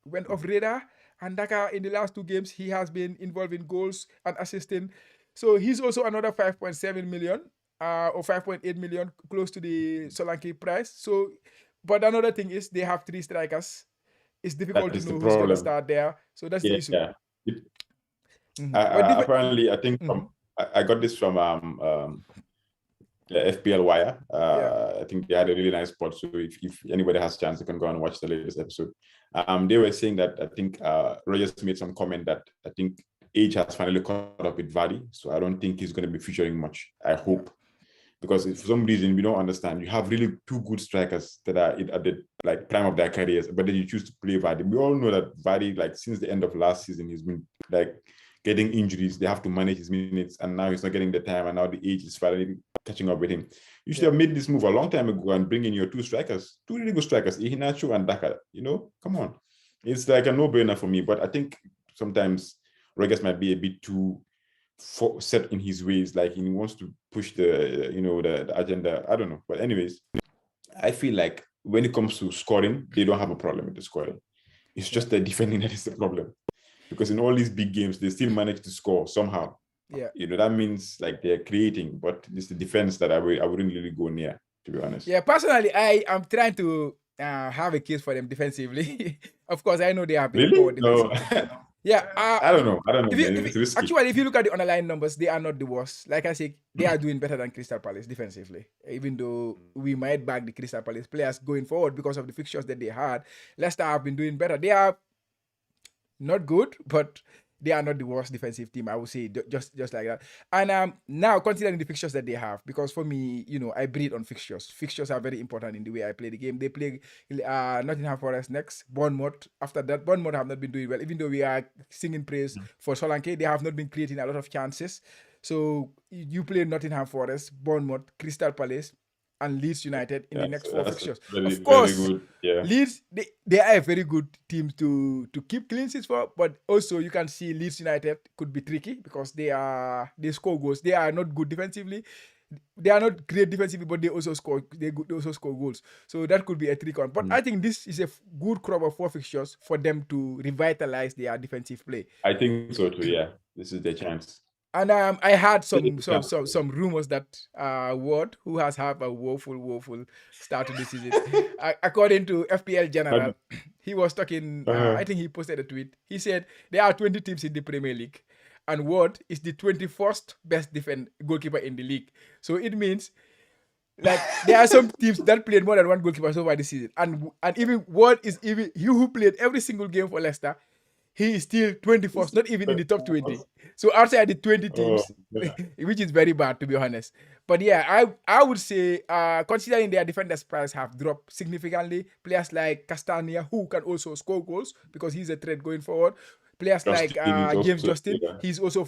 went off radar, and Daka in the last two games he has been involved in goals and assisting. So he's also another 5.7 million. Or 5.8 million, close to the Solanke price. So, but another thing is they have three strikers. It's difficult to know who's going to start there. So that's the issue. Yeah. Apparently, I think I got this from the FPL Wire. I think they had a really nice spot. So if anybody has a chance, you can go and watch the latest episode. They were saying that I think Rogers made some comment that I think age has finally caught up with Vardy. So I don't think he's going to be featuring much. I hope. Because if for some reason we don't understand, you have really two good strikers that are at the like prime of their careers, but then you choose to play Vardy. We all know that Vardy, like since the end of last season, he's been like getting injuries. They have to manage his minutes, and now he's not getting the time, and now the age is finally catching up with him. You should have made this move a long time ago and bring in your two really good strikers, Iheanacho and Daka. Come on, it's like a no-brainer for me. But I think sometimes Rogers might be a bit too set in his ways, like he wants to push the agenda. I don't know, but anyways, I feel like when it comes to scoring, they don't have a problem with the scoring. It's just the defending that is the problem, because in all these big games they still manage to score somehow. That means like they're creating, but it's the defense that I wouldn't really go near, to be honest. Personally, I am trying to have a case for them defensively. Of course, I know they have been poor defensively. Yeah, I don't know. I don't know, if you, man. It's risky. actually, if you look at the underlying numbers, they are not the worst. Like I say, they are doing better than Crystal Palace defensively. Even though we might back the Crystal Palace players going forward because of the fixtures that they had, Leicester have been doing better. They are not good, but they are not the worst defensive team. I would say just like that. And now considering the fixtures that they have, because for me, I breed on fixtures. Fixtures are very important in the way I play the game. They play Nottingham Forest next, Bournemouth. After that, Bournemouth have not been doing well. Even though we are singing praise for Solanke, they have not been creating a lot of chances. So you play Nottingham Forest, Bournemouth, Crystal Palace, and Leeds United in the next So 4 that's fixtures. very, Of very course, good. Yeah. Leeds, they are a very good team to keep clean sheets for, but also you can see Leeds United could be tricky because they score goals. They are not good defensively. They are not great defensively, but they also score goals. So that could be a trick on. But I think this is a good crop of 4 fixtures for them to revitalize their defensive play. I think so too. Yeah, this is the chance. And I had some rumors that Ward, who has had a woeful start to the season, according to FPL General, he was talking. I think he posted a tweet. He said there are 20 teams in the Premier League, and Ward is the 21st best goalkeeper in the league. So it means, like, there are some teams that played more than one goalkeeper so far this season, and even Ward is he who played every single game for Leicester. He is still 21st, not even in the top 20. So outside the 20 teams, which is very bad, to be honest. But yeah, I would say, considering their defenders' price have dropped significantly, players like Castagna, who can also score goals because he's a threat going forward. Players like James Justin, he's also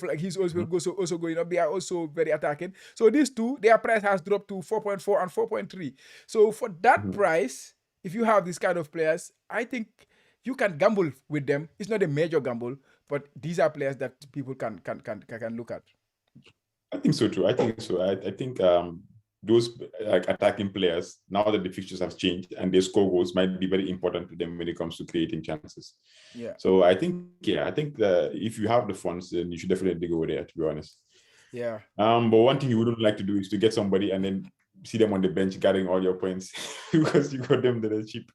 going up. They are also very attacking. So these two, their price has dropped to 4.4 and 4.3. So for that price, if you have these kind of players, I think you can gamble with them. It's not a major gamble, but these are players that people can look at. I think so too. I think so. I think those like attacking players, now that the fixtures have changed and they score goals, might be very important to them when it comes to creating chances. Yeah. So I think that if you have the funds, then you should definitely go there, to be honest. Yeah. But one thing you wouldn't like to do is to get somebody and then see them on the bench getting all your points because you got them that are cheap.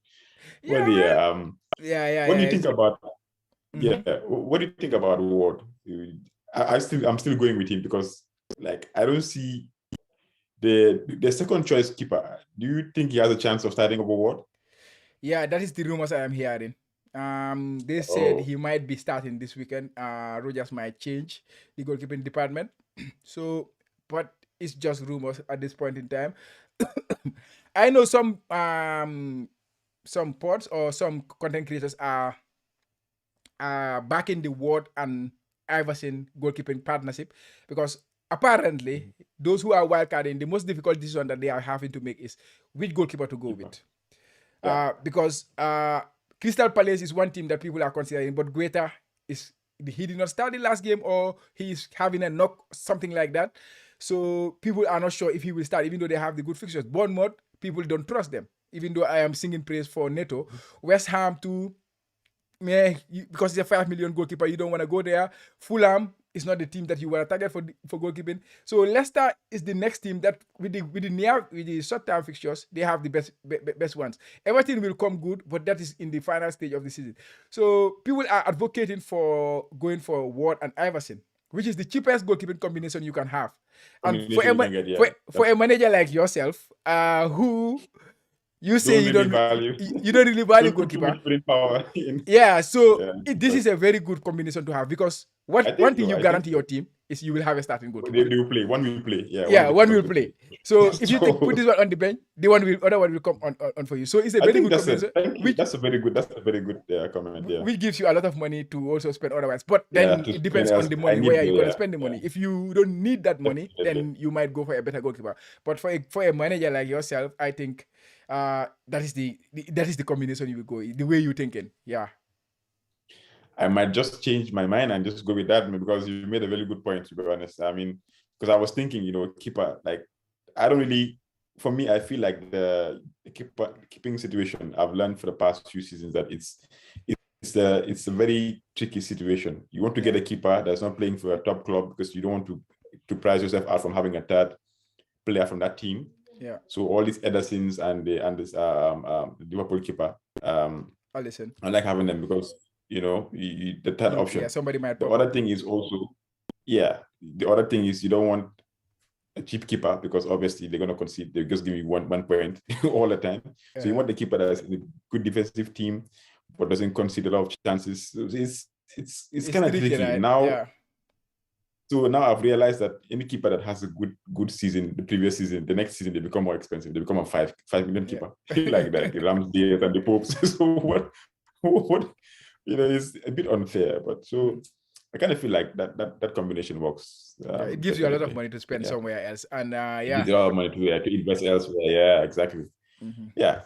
Yeah. Well, yeah. What do you think about? Yeah. What do you think about Ward? I'm still going with him because, like, I don't see the second choice keeper. Do you think he has a chance of starting over Ward? Yeah, that is the rumors I am hearing. They said he might be starting this weekend. Rogers might change the goalkeeping department. So, but it's just rumors at this point in time. I know some pods or some content creators are backing the Ward and Iverson goalkeeping partnership because apparently those who are wildcarding, the most difficult decision that they are having to make is which goalkeeper to go with. Because Crystal Palace is one team that people are considering, but Guetta he did not start the last game or he's having a knock, something like that. So people are not sure if he will start, even though they have the good fixtures. Bournemouth, people don't trust them, even though I am singing praise for Neto. West Ham too, because he's a 5 million goalkeeper, you don't want to go there. Fulham is not the team that you want to target for goalkeeping. So Leicester is the next team that with the short-term fixtures, they have the best ones. Everything will come good, but that is in the final stage of the season. So people are advocating for going for Ward and Iverson, which is the cheapest goalkeeping combination you can have. And for a manager like yourself, who you say you don't really value goalkeeper. Yeah, so this is a very good combination to have because one thing you guarantee your team is you will have a starting goalkeeper. They will play. One will play. One will play. So if you put this one on the bench, the other one will come on for you. So it's a very good combination. That's a very good comment. Yeah. Which gives you a lot of money to also spend otherwise. But then it depends on the money where you're going to spend the money. If you don't need that money, then you might go for a better goalkeeper. But for a manager like yourself, I think that is the combination you will go, the way you're thinking. Yeah. I might just change my mind and just go with that because you made a very good point, to be honest. I mean, because I was thinking, keeper, like, I don't really, for me, I feel like the keeping situation, I've learned for the past few seasons that it's a very tricky situation. You want to get a keeper that's not playing for a top club because you don't want to price yourself out from having a third player from that team. Yeah. So all these Edersons and this Liverpool keeper, Alisson. I like having them because the third option. Somebody might The pop other up. thing is also, the other thing is you don't want a cheap keeper because obviously they're going to concede. They're just giving you one point all the time. So you want the keeper that's a good defensive team, but doesn't concede a lot of chances. So it's kind of tricky right? now. Yeah. So now I've realized that any keeper that has a good season, the previous season, the next season they become more expensive. They become a 5 million keeper, like the Ramsdale and the Popes. So what it's a bit unfair, but so I kind of feel like that combination works. It gives you a lot of money to spend somewhere else, and it gives you a lot of money to invest elsewhere. Yeah, exactly. Yeah.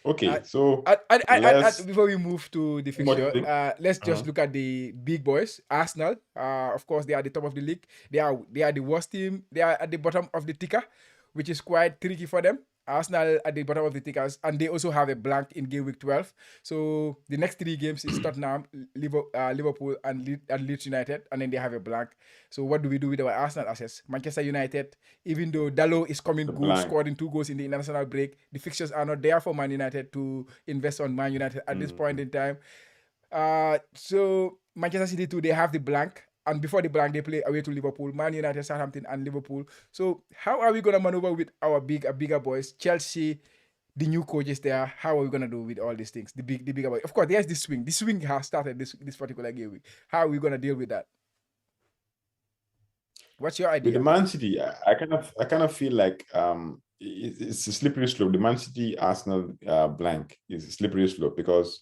Okay, so before we move to the fixture, let's just look at the big boys. Arsenal, of course, they are the top of the league. They are the worst team. They are at the bottom of the ticker, which is quite tricky for them. Arsenal at the bottom of the tickers, and they also have a blank in game week 12. So the next 3 games is Tottenham, Liverpool, and Leeds United, and then they have a blank. So what do we do with our Arsenal assets? Manchester United, even though Dalot is coming good, scoring 2 goals in the international break, the fixtures are not there for Man United to invest on Man United at this point in time. So Manchester City too, they have the blank. And before the blank, they play away to Liverpool, Man United, Southampton, and Liverpool. So how are we going to maneuver with our bigger boys? Chelsea, the new coaches there. How are we going to do with all these things? The bigger boys. Of course, there's the swing. The swing has started this particular game week. How are we going to deal with that? What's your idea? With the Man City, I kind of feel like it's a slippery slope. The Man City Arsenal blank is a slippery slope because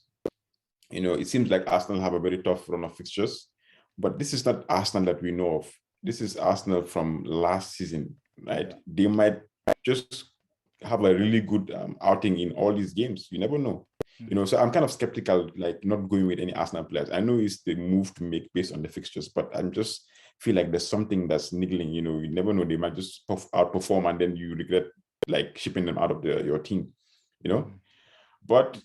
it seems like Arsenal have a very tough run of fixtures. But this is not Arsenal that we know of. This is Arsenal from last season, right? They might just have a really good outing in all these games. You never know. So I'm kind of skeptical, like not going with any Arsenal players. I know it's the move to make based on the fixtures, but I'm just feel like there's something that's niggling. You never know. They might just outperform and then you regret like shipping them out of your team, But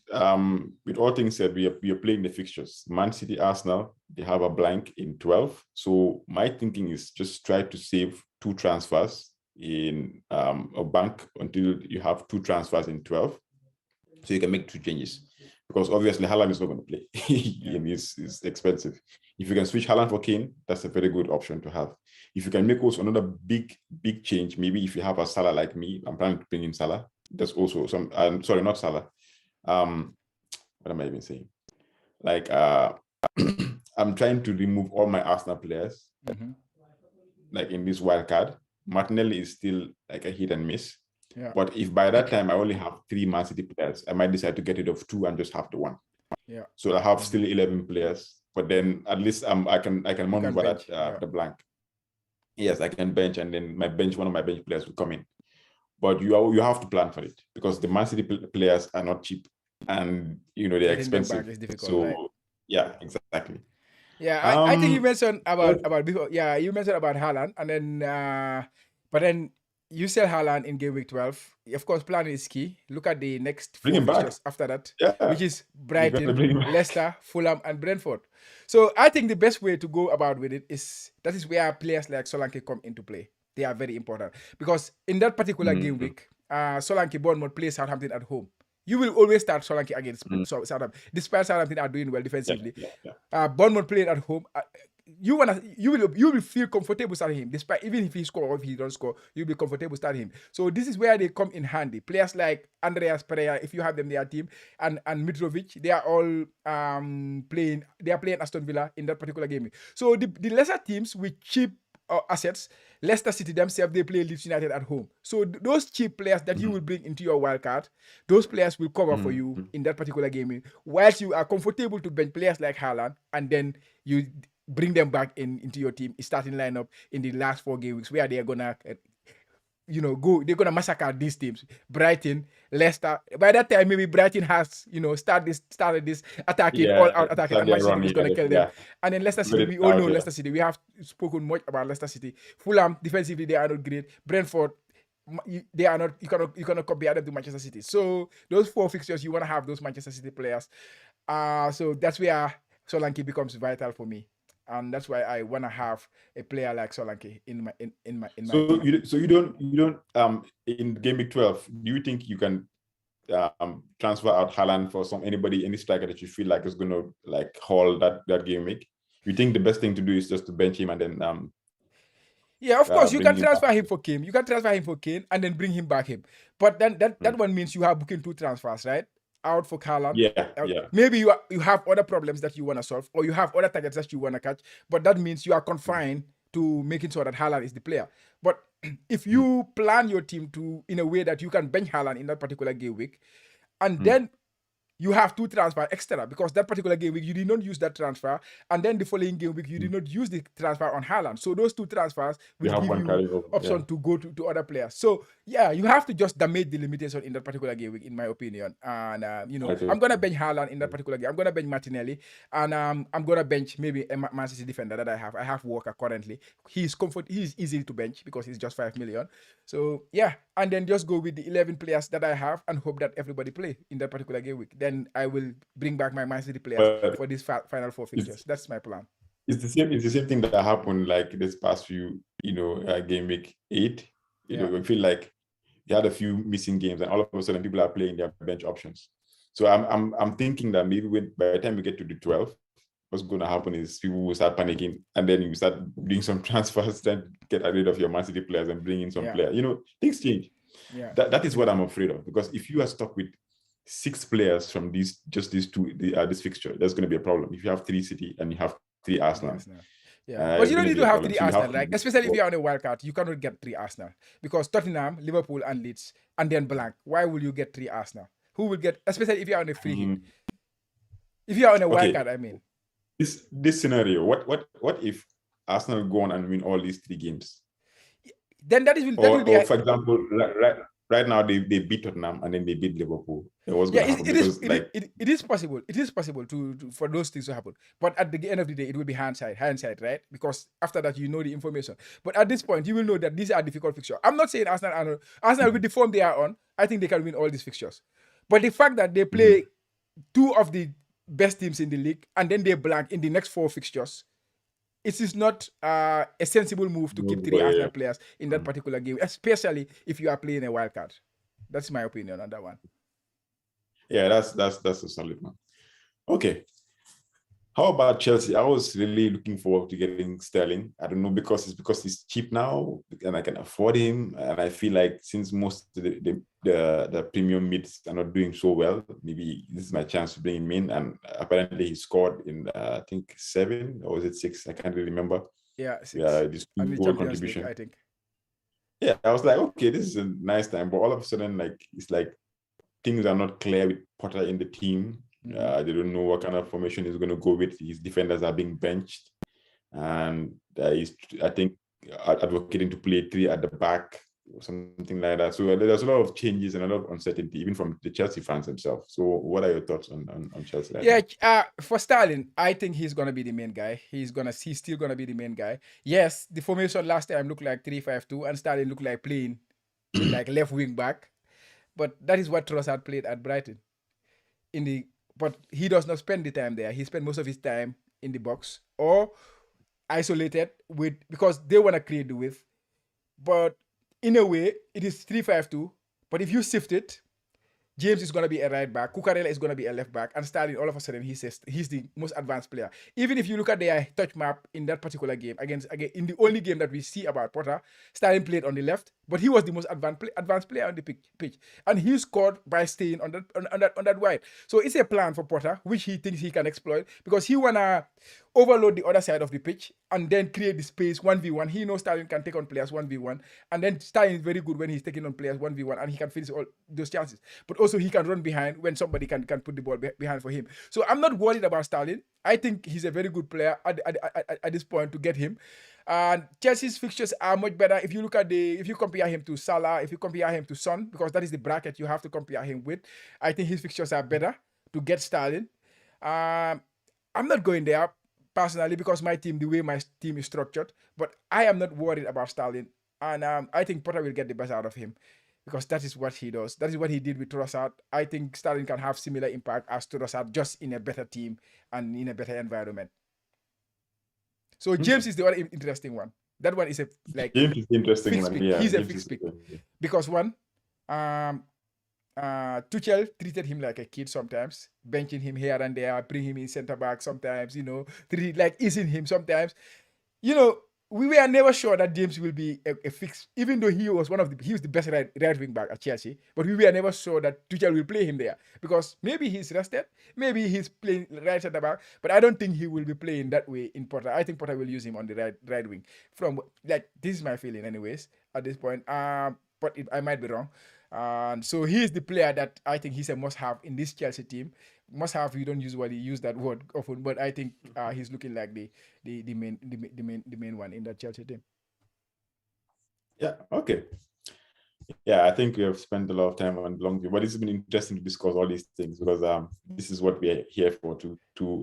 with all things said, we are playing the fixtures. Man City, Arsenal, they have a blank in 12. So my thinking is just try to save 2 transfers in a bank until you have 2 transfers in 12. So you can make 2 changes. Because obviously Haaland is not going to play. It's expensive. If you can switch Haaland for Kane, that's a very good option to have. If you can make also another big change, maybe if you have a Salah like me, I'm planning to bring in Salah. There's also some, sorry, not Salah. What am I even saying? Like I'm trying to remove all my Arsenal players like in this wild card. Martinelli is still like a hit and miss, but if by that time I only have 3 Man City players, I might decide to get rid of 2 and just have the 1. So I have still 11 players, but then at least I can maneuver that the blank. Yes, I can bench, and then one of my bench players will come in. But you have to plan for it because the Man City players are not cheap, and they're expensive. So right? Yeah, exactly. Yeah, I think you mentioned about before. Yeah, you mentioned about Haaland, and then but then you sell Haaland in game week 12. Of course, planning is key. Look at the next 4 fixtures after that, which is Brighton, Leicester, Fulham, and Brentford. So I think the best way to go about with it is that is where players like Solanke come into play. They are very important because in that particular game week, Solanke Bournemouth plays Southampton at home. You will always start Solanke against Southampton, despite Southampton are doing well defensively. Bournemouth playing at home, you will feel comfortable starting him, despite even if he score or if he don't score, you'll be comfortable starting him. So this is where they come in handy. Players like Andreas Pereira, if you have them in their team, and Mitrovic, they are all playing. They are playing Aston Villa in that particular game. So the lesser teams with cheap assets, Leicester City themselves, they play Leeds United at home. So those cheap players that you will bring into your wild card, those players will cover for you in that particular game. Whilst you are comfortable to bench players like Haaland, and then you bring them back into your team, starting lineup in the last 4 game weeks where they are gonna they're gonna massacre these teams. Brighton, Leicester. By that time, maybe Brighton has started this attacking, all out attacking, and Manchester City is gonna kill them. And then Leicester City, we all know Leicester City. We have spoken much about Leicester City. Fulham, defensively, they are not great. Brentford, they are not. You cannot compare them to Manchester City. So those 4 fixtures, you wanna have those Manchester City players. So that's where Solanke becomes vital for me. And that's why I want to have a player like Solanke in my so team. You don't in game week 12, do you think you can transfer out Haaland for any striker that you feel like is going to like haul that game week? You think the best thing to do is just to bench him and then yeah, of course, you bring can him back? transfer him for Kane. You can transfer him for Kane and then bring him back him. But then that one means you have booking 2 transfers, right? Out for Haaland. Yeah. Maybe you have other problems that you want to solve, or you have other targets that you want to catch. But that means you are confined to making sure that Haaland is the player. But if you plan your team to in a way that you can bench Haaland in that particular game week, and then you have 2 transfer extra because that particular game week you did not use that transfer, and then the following game week you did not use the transfer on Haaland. So those 2 transfers You will have give one carry you over. option to go to other players. So yeah, you have to just damage the limitation in that particular game week, in my opinion. And I'm gonna bench Haaland in that particular game. I'm gonna bench Martinelli, and I'm gonna bench maybe a Man City defender that I have. I have Walker currently. He's easy to bench because he's just 5 million. So yeah, and then just go with the 11 players that I have and hope that everybody play in that particular game week. Then I will bring back my Man City players for these final 4 fixtures. That's my plan. It's the same thing that happened like this past few, game week 8. I feel like you had a few missing games, and all of a sudden people are playing their bench options. So I'm thinking that maybe by the time we get to the 12, what's going to happen is people will start panicking, and then you start doing some transfers, then get rid of your Man City players and bring in some players. Things change. Yeah, that is what I'm afraid of, because if you are stuck with 6 players from these two this fixture, there's going to be a problem. If you have 3 City and you have 3 Arsenal. Yeah, but you don't need to have 3 Arsenal, right? Especially if you're on a wild card, you cannot get 3 Arsenal because Tottenham, Liverpool, and Leeds, and then blank. Why will you get 3 Arsenal? Who will get? Especially if you're on a free hit. If you're on a wild card, I mean. This scenario, what if Arsenal go on and win all these 3 games? Then that will be. Or for example, right now they beat Tottenham and then they beat Liverpool. It is possible. It is possible to for those things to happen. But at the end of the day, it will be hindsight, right? Because after that, you know the information. But at this point, you will know that these are difficult fixtures. I'm not saying Arsenal with the form they are on, I think they can win all these fixtures. But the fact that they play 2 of the best teams in the league and then they blank in the next 4 fixtures, it is not a sensible move to keep 3 Arsenal players in that particular game, especially if you are playing a wild card. That's my opinion on that one. Yeah, that's a solid one. Okay. How about Chelsea? I was really looking forward to getting Sterling. I don't know, because he's cheap now and I can afford him. And I feel like since most of the premium mids are not doing so well, maybe this is my chance to bring him in. And apparently he scored in I think 7, or was it 6? I can't really remember. Yeah, 6. Yeah, this 2 goal contribution. League, I think. Yeah, I was like, okay, this is a nice time, but all of a sudden, it's like things are not clear with Potter in the team. They don't know what kind of formation he's going to go with. His defenders are being benched, and he's, I think, advocating to play 3 at the back or something like that. So there's a lot of changes and a lot of uncertainty, even from the Chelsea fans themselves. So what are your thoughts on Chelsea? For Sterling, I think he's gonna be the main guy. He's still gonna be the main guy. Yes, the formation last time looked like 3-5-2, and Sterling looked like playing like left wing back. But that is what Trossard played at Brighton. But he does not spend the time there. He spent most of his time in the box or isolated because they want to create the width. But in a way, it is 3-5-2. But if you sift it, James is going to be a right back, Cucurella is going to be a left back, and Sterling, all of a sudden, he's the most advanced player. Even if you look at their touch map in that particular game, in the only game that we see about Potter, Sterling played on the left, but he was the most advanced player on the pitch. And he scored by staying on that wide. So it's a plan for Potter, which he thinks he can exploit, because he want to overload the other side of the pitch and then create the space 1v1. He knows Sterling can take on players 1v1, and then Sterling is very good when he's taking on players 1v1, and he can finish all those chances. But also he can run behind when somebody can put the ball behind for him. So I'm not worried about Sterling. I think he's a very good player at this point to get him. And Chelsea's fixtures are much better if you compare him to Salah, if you compare him to Son, because that is the bracket you have to compare him with. I think his fixtures are better to get Sterling. I'm not going there personally because the way my team is structured, but I am not worried about Sterling, and I think Potter will get the best out of him because that is what he does. That is what he did with Trossard. I think Sterling can have similar impact as Trossard, just in a better team and in a better environment. So James is the other interesting one. That one is James is the interesting one. Yeah, he's a fixed pick because one, Tuchel treated him like a kid sometimes, benching him here and there, bring him in center back sometimes, like easing him sometimes. We were never sure that James will be a fix, even though he was he was the best right wing back at Chelsea. But we were never sure that Tuchel will play him there because maybe he's rested, maybe he's playing right center back, but I don't think he will be playing that way in Potter. I think Potter will use him on the right wing. From like this is my feeling, anyways, at this point. But I might be wrong. And so he is the player that I think he's a must-have in this Chelsea team. Must-have, we don't usually use that word often, but I think he's looking like the main one in that Chelsea team. Yeah. Okay. Yeah, I think we have spent a lot of time on long view, but it's been interesting to discuss all these things because this is what we're here for, to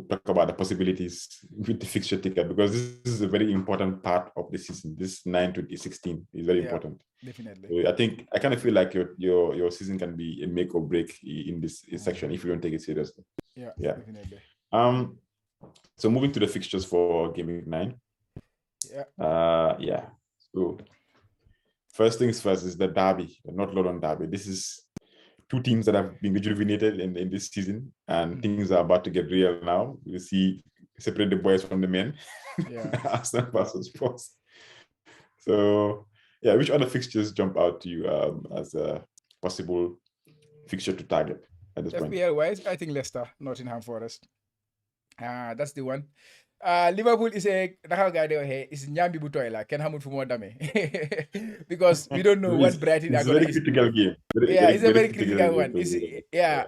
talk about the possibilities with the fixture ticket, because this is a very important part of the season. This 9 to 16 is very important. Definitely. So I think I kind of feel like your season can be a make or break in this section if you don't take it seriously. Yeah, definitely. So moving to the fixtures for Game Week 9. Yeah. So first things first is the derby, the North London derby. This is two teams that have been rejuvenated in this season, and things are about to get real now. You see, separate the boys from the men. Yeah. Arsenal versus Spurs. So, yeah, which other fixtures jump out to you as a possible fixture to target at this point? FPL-wise, I think Leicester, Nottingham Forest. That's the one. Liverpool is a is Nyambi Butoila, Ken Hamud Fumodame. Because we don't know what Brighton are going to. It's a very critical game. It's a very critical one.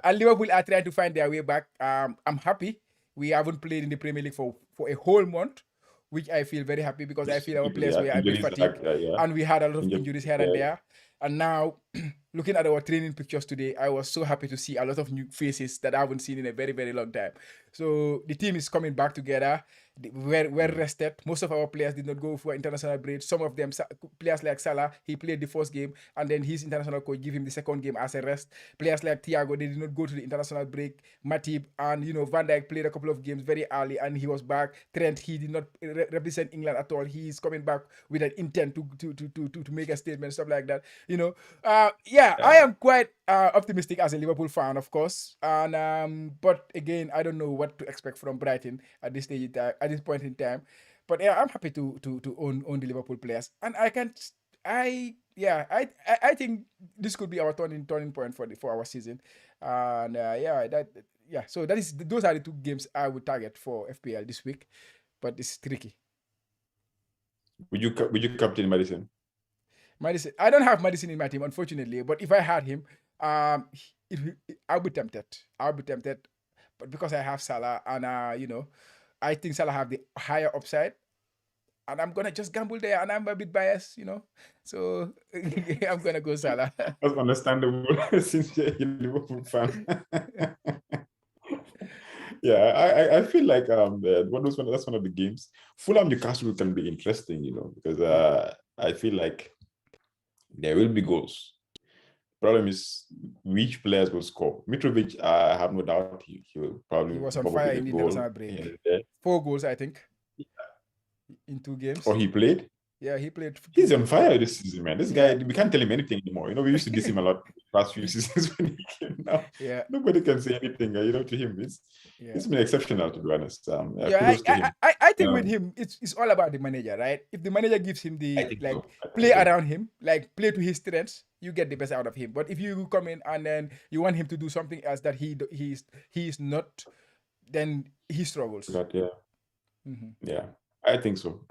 And Liverpool are trying to find their way back. I'm happy. We haven't played in the Premier League for a whole month, which I feel very happy because I feel our players were a bit fatigued and we had a lot of injuries here and there. And now, looking at our training pictures today, I was so happy to see a lot of new faces that I haven't seen in a very, very long time. So the team is coming back together. We're rested. Most of our players did not go for international break. Some of them, players like Salah, he played the first game and then his international coach gave him the second game as a rest. Players like Thiago, they did not go to the international break. Matip and, Van Dijk played a couple of games very early and he was back. Trent, he did not represent England at all. He is coming back with an intent to make a statement, stuff like that. I am quite optimistic as a Liverpool fan, of course. And but again, I don't know what to expect from Brighton at this stage, at this point in time. But yeah, I'm happy to own the Liverpool players, and I think this could be our turning point for our season. And so those are the two games I would target for FPL this week, but it's tricky. Would you captain Madison? Madison, I don't have Madison in my team, unfortunately. But if I had him, I'll be tempted. But because I have Salah, and I think Salah have the higher upside, and I'm gonna just gamble there, and I'm a bit biased, so I'm gonna go Salah. That's understandable since you're a Liverpool fan. Yeah, I feel like that's one of the games. Fulham Newcastle can be interesting, because I feel like there will be goals. Problem is which players will score. Mitrovic, I have no doubt he will probably. He was on fire in the international break. 4 goals, I think, in 2 games. Oh, he played? Yeah, he played. He's on fire this season, man. This guy, we can't tell him anything anymore. We used to diss him a lot the past few seasons when he came now. Yeah. Nobody can say anything, to him. It's been exceptional, to be honest. I think with him, it's all about the manager, right? If the manager gives him the play around him, play to his strengths, you get the best out of him. But if you come in and then you want him to do something else that he is not, then he struggles. Yeah, I think so.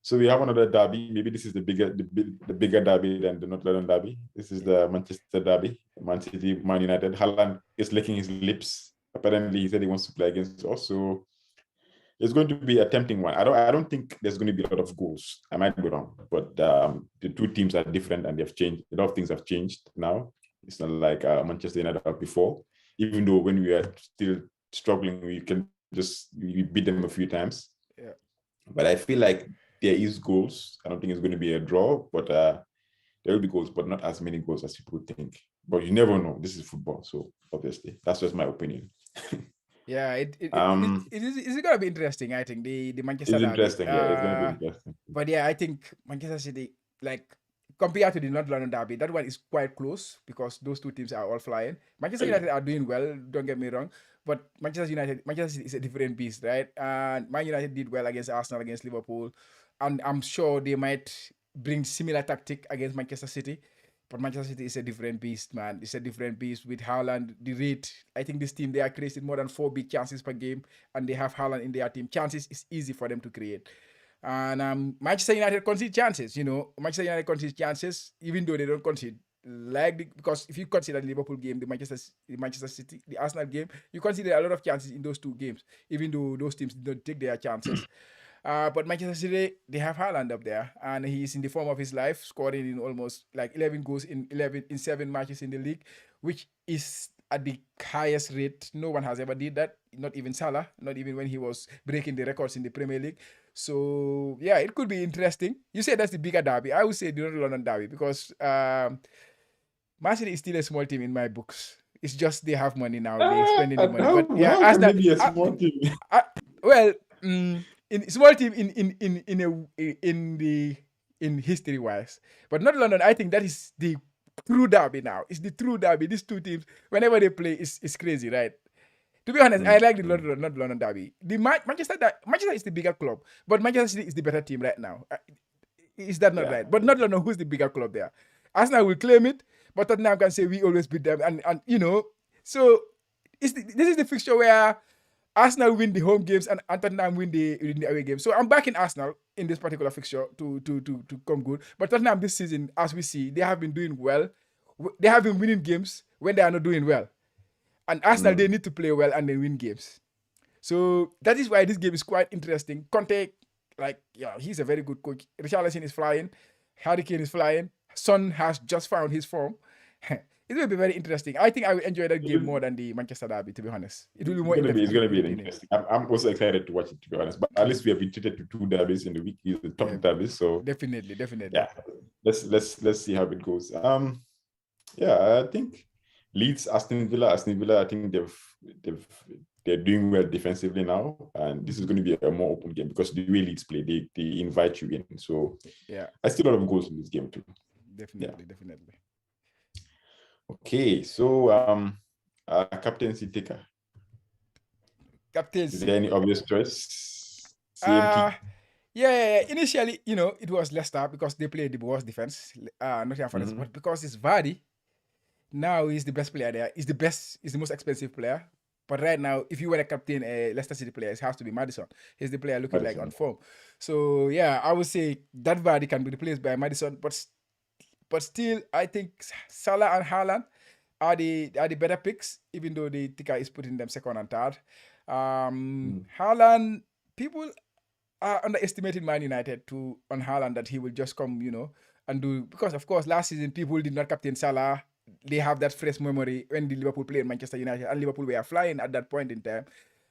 So we have another derby. Maybe this is the bigger derby than the North London derby. This is the Manchester derby. Man City, Man United. Haaland is licking his lips. Apparently, he said he wants to play against us. So it's going to be a tempting one. I don't think there's going to be a lot of goals. I might be wrong, but the two teams are different and they've changed. A lot of things have changed now. It's not like Manchester United before. Even though when we are still struggling, we beat them a few times. Yeah. But I feel like there is goals. I don't think it's going to be a draw, but there will be goals, but not as many goals as people think. But you never know. This is football, so obviously that's just my opinion. Yeah, it is going to be interesting. I think the Manchester. It's interesting. Yeah, it's going to be interesting. But yeah, I think Manchester City, compared to the North London derby, that one is quite close because those two teams are all flying. Manchester United are doing well, don't get me wrong, but Manchester City is a different beast, right? And Man United did well against Arsenal, against Liverpool, and I'm sure they might bring similar tactic against Manchester City. But Manchester City is a different beast, man. It's a different beast with Haaland. The rate, I think this team, they are creating more than 4 big chances per game, and they have Haaland in their team. Chances is easy for them to create. And Manchester United concede chances, Manchester United concede chances, even though they don't concede. Because if you consider the Liverpool game, the Manchester City, the Arsenal game, you consider a lot of chances in those two games, even though those teams don't take their chances. But Manchester City, they have Haaland up there, and he's in the form of his life, scoring in almost like 11 goals in 7 matches in the league, which is at the highest rate. No one has ever did that. Not even Salah. Not even when he was breaking the records in the Premier League. So yeah, it could be interesting. You said that's the bigger derby. I would say the North London derby because Man City is still a small team in my books. It's just they have money now. They're spending the money. But yeah, how can Arsenal. they be a small team? Well, in small team in history wise, but not London. I think that is the true derby now. It's the true derby. These two teams, whenever they play, it's crazy, right? To be honest, I like the not London derby. The Manchester is the bigger club, but Manchester City is the better team right now. Is that not right? But not London. Who's the bigger club there? Arsenal will claim it, but Tottenham can say we always beat them, and so this is the fixture where Arsenal win the home games and Tottenham win the away games. So I'm backing Arsenal in this particular fixture to come good. But Tottenham this season, as we see, they have been doing well. They have been winning games when they are not doing well. And Arsenal, they need to play well and then win games. So that is why this game is quite interesting. Conte, he's a very good coach. Richarlison is flying. Harry Kane is flying. Son has just found his form. It will be very interesting. I think I will enjoy that game more than the Manchester derby, to be honest. It will be more interesting. It's going to be interesting. I'm also excited to watch it, to be honest. But at least we have been treated to 2 derbies in the week, the top derbies. So definitely. Yeah, let's see how it goes. I think Leeds, Aston Villa. I think they're doing well defensively now, and this is going to be a more open game because the way Leeds play, they invite you in. So I see a lot of goals in this game too. Definitely. Okay, so captaincy taker. Captaincy. Is there any obvious choice? Initially, it was Leicester because they played the worst defense. Nottingham Forest, but because it's Vardy, now he's the best player there. He's the most expensive player. But right now, if you were a captain, a Leicester City player, it has to be Maddison. He's the player looking like on form. So yeah, I would say that Vardy can be replaced by Maddison, but still, I think Salah and Haaland are the better picks, even though the ticker is putting them second and third. Haaland, people are underestimating Man United on Haaland, that he will just come, and do, because of course last season people did not captain Salah. They have that fresh memory when the Liverpool played Manchester United, and Liverpool were flying at that point in time,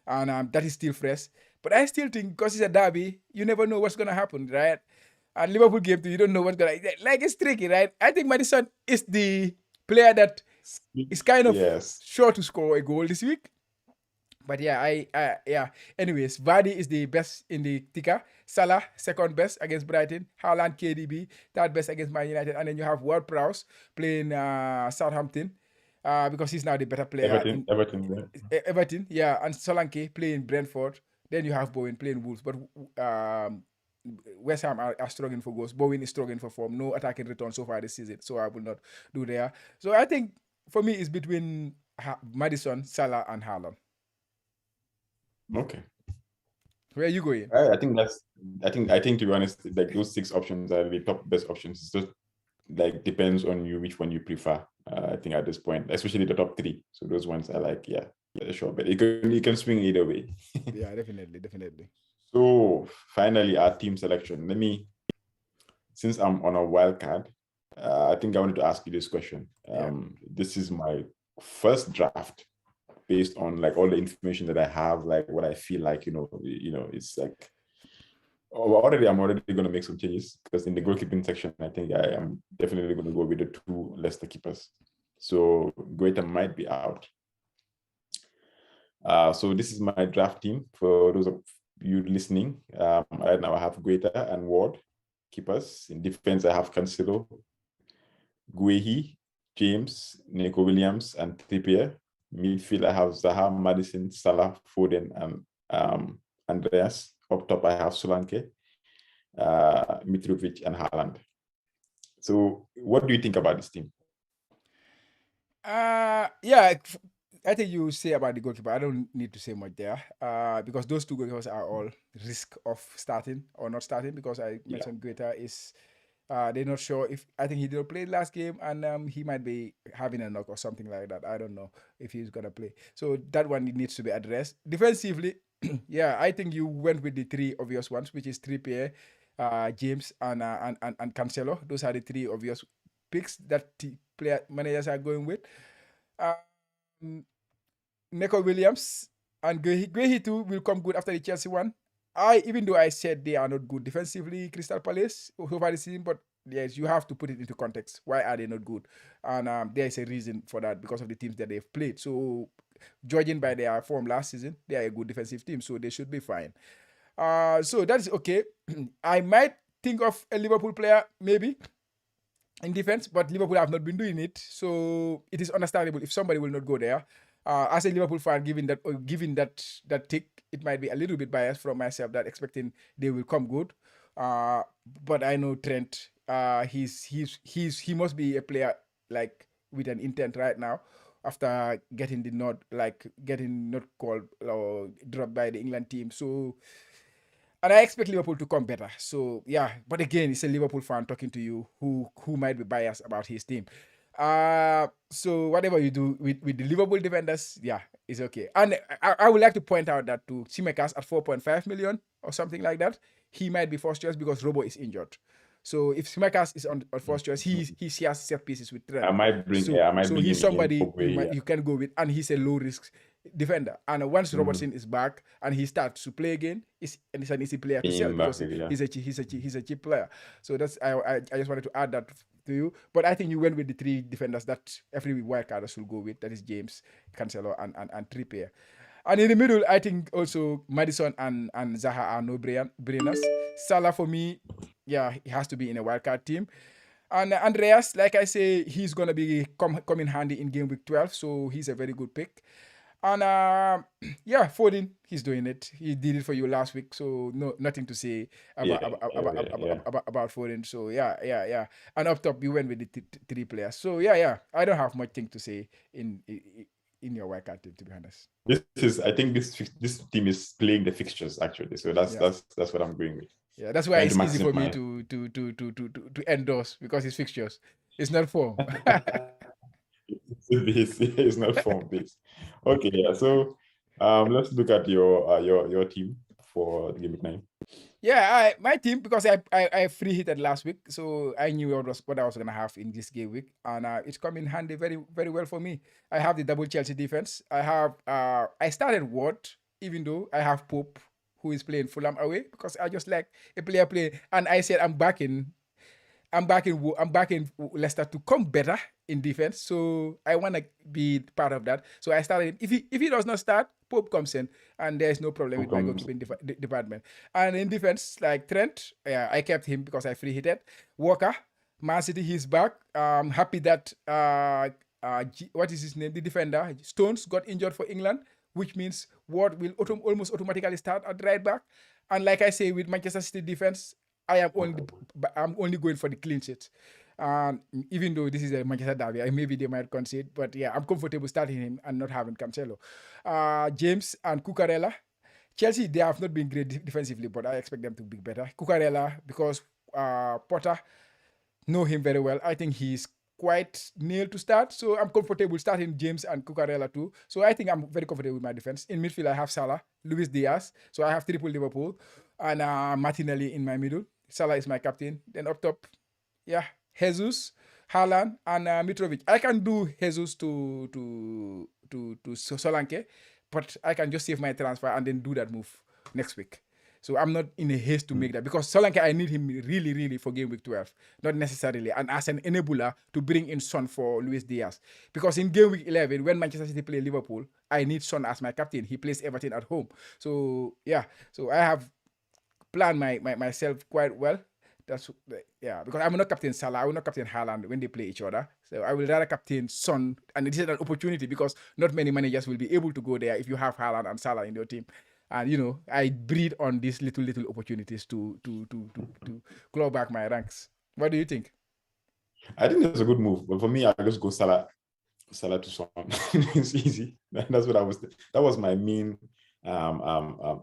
and that is still fresh. But I still think, because it's a derby, you never know what's gonna happen, right? And Liverpool game too, you don't know what's gonna, it's tricky, right? I think Maddison is the player that is kind of sure to score a goal this week. But anyways, Vardy is the best in the ticker. Salah, second best against Brighton. Haaland, KDB, third best against Man United. And then you have Ward-Prowse playing Southampton because he's now the better player. Everton, and Solanke playing Brentford. Then you have Bowen playing Wolves. But West Ham are struggling for goals. Bowen is struggling for form. No attacking return so far this season, so I will not do there. So I think for me it's between Maddison, Salah, and Haaland. Okay. Where are you going? I think to be honest, like those 6 options are the top best options. It's just like depends on you which one you prefer. I think at this point, especially the top 3. So those ones are like, sure, but you can swing either way. Yeah, definitely. So finally, our team selection. Since I'm on a wild card, I think I wanted to ask you this question. This is my first draft based on like all the information that I have, like what I feel like, it's like I'm already going to make some changes, because in the goalkeeping section, I think I am definitely going to go with the 2 Leicester keepers. So Guaita might be out. So this is my draft team for those of you listening. Right now I have Guaita and Ward keepers. In defense, I have Cancelo, Guehi, James, Nico Williams, and Trippier. Midfield, I have Zaha, Madison, Salah, Foden, and Andreas. Up top, I have Solanke, Mitrovic, and Haaland. So, what do you think about this team? Yeah, I think you say about the goalkeeper. I don't need to say much there. Because those two goalkeepers are all risk of starting or not starting. Because I mentioned Guetta is. They're not sure if I think he didn't play last game and he might be having a knock or something like that. I don't know if he's gonna play. So that one needs to be addressed. Defensively, yeah, I think you went with the three obvious ones, which is Trippier, James, and Cancelo. Those are the three obvious picks that player managers are going with. Um, Neko Williams and Guehi too will come good after the Chelsea one. Even though I said they are not good defensively, Crystal Palace so far this season, but yes, you have to put it into context. Why are they not good? And there is a reason for that because of the teams that they've played. So, judging by their form last season, they are a good defensive team, so they should be fine. So that is okay. I might think of a Liverpool player maybe in defense, but Liverpool have not been doing it, so it is understandable if somebody will not go there. As a Liverpool fan, given that tick, it might be a little bit biased from myself that expecting they will come good. But I know Trent. He must be a player like with an intent right now after getting not called or dropped by the England team. So. And I expect Liverpool to come better. So yeah, but again, it's a Liverpool fan talking to you who might be biased about his team. So whatever you do with the Liverpool defenders, yeah, it's okay. And I would like to point out that to Tsimikas at 4.5 million or something like that, he might be first choice because Robo is injured. So if Tsimikas is on first choice, he shares set pieces with Trent. I might bring So he's him in somebody Pogba, you can go with, and he's a low risk defender. And once Robertson is back and he starts to play again, it's an easy player to sell because he's a cheap player. So that's I just wanted to add that to you. But I think you went with the three defenders that every wildcard should go with. That is James, Cancelo, and Trippier. And in the middle, I think also Madison and Zaha are no-brainers. Salah for me, yeah, he has to be in a wildcard team. And Andreas, like I say, he's gonna be come in handy in game week 12, so he's a very good pick. And yeah, Foden, he's doing it. He did it for you last week, so nothing to say about Foden. So yeah. And up top, you went with the three players. So yeah. I don't have much thing to say in your wildcard team, to be honest. I think this team is playing the fixtures actually. So that's what I'm going with. Yeah, that's why it's easy for me to endorse because it's fixtures. It's not form. It's not form based. Okay, yeah. So let's look at your team for the GW9. Yeah, my team, because I free hitted last week, so I knew what I was gonna have in this game week, and it's come in handy very, very well for me. I have the double Chelsea defense. I started Ward, even though I have Pope, who is playing Fulham away, because I just like a player play, and I said I'm backing Leicester to come better in defense. So I want to be part of that. So I started. If he does not start, Pope comes in, and there is no problem with my goalkeeping department. And in defense, like Trent, I kept him because I free hitted. Walker, Man City, he's back. I'm happy that what is his name? The defender Stones got injured for England, which means Ward will almost automatically start at right back. And like I say, with Manchester City defense, I'm only going for the clean sheet. Even though this is a Manchester derby, maybe they might concede, but yeah, I'm comfortable starting him and not having Cancelo. James and Cucurella. Chelsea, they have not been great defensively, but I expect them to be better. Cucurella, because Potter know him very well. I think he's quite nailed to start, so I'm comfortable starting James and Cucurella too. So I think I'm very comfortable with my defense. In midfield, I have Salah, Luis Diaz, so I have triple Liverpool, and Martinelli in my middle. Salah is my captain. Then up top, yeah, Jesus, Haaland, and Mitrovic. I can do Jesus to Solanke, but I can just save my transfer and then do that move next week. So I'm not in a haste to make that, because Solanke, I need him really, really for game week 12. Not necessarily. And as an enabler to bring in Son for Luis Diaz. Because in game week 11, when Manchester City play Liverpool, I need Son as my captain. He plays Everton at home. So yeah. So I have planned myself quite well. Because I'm not captain Salah, I will not captain Haaland when they play each other. So I will rather captain Son, and this is an opportunity because not many managers will be able to go there if you have Haaland and Salah in your team. And I breed on these little opportunities to claw back my ranks. What do you think? I think that's a good move, but for me, I just go Salah to Son. It's easy. That's what that was my main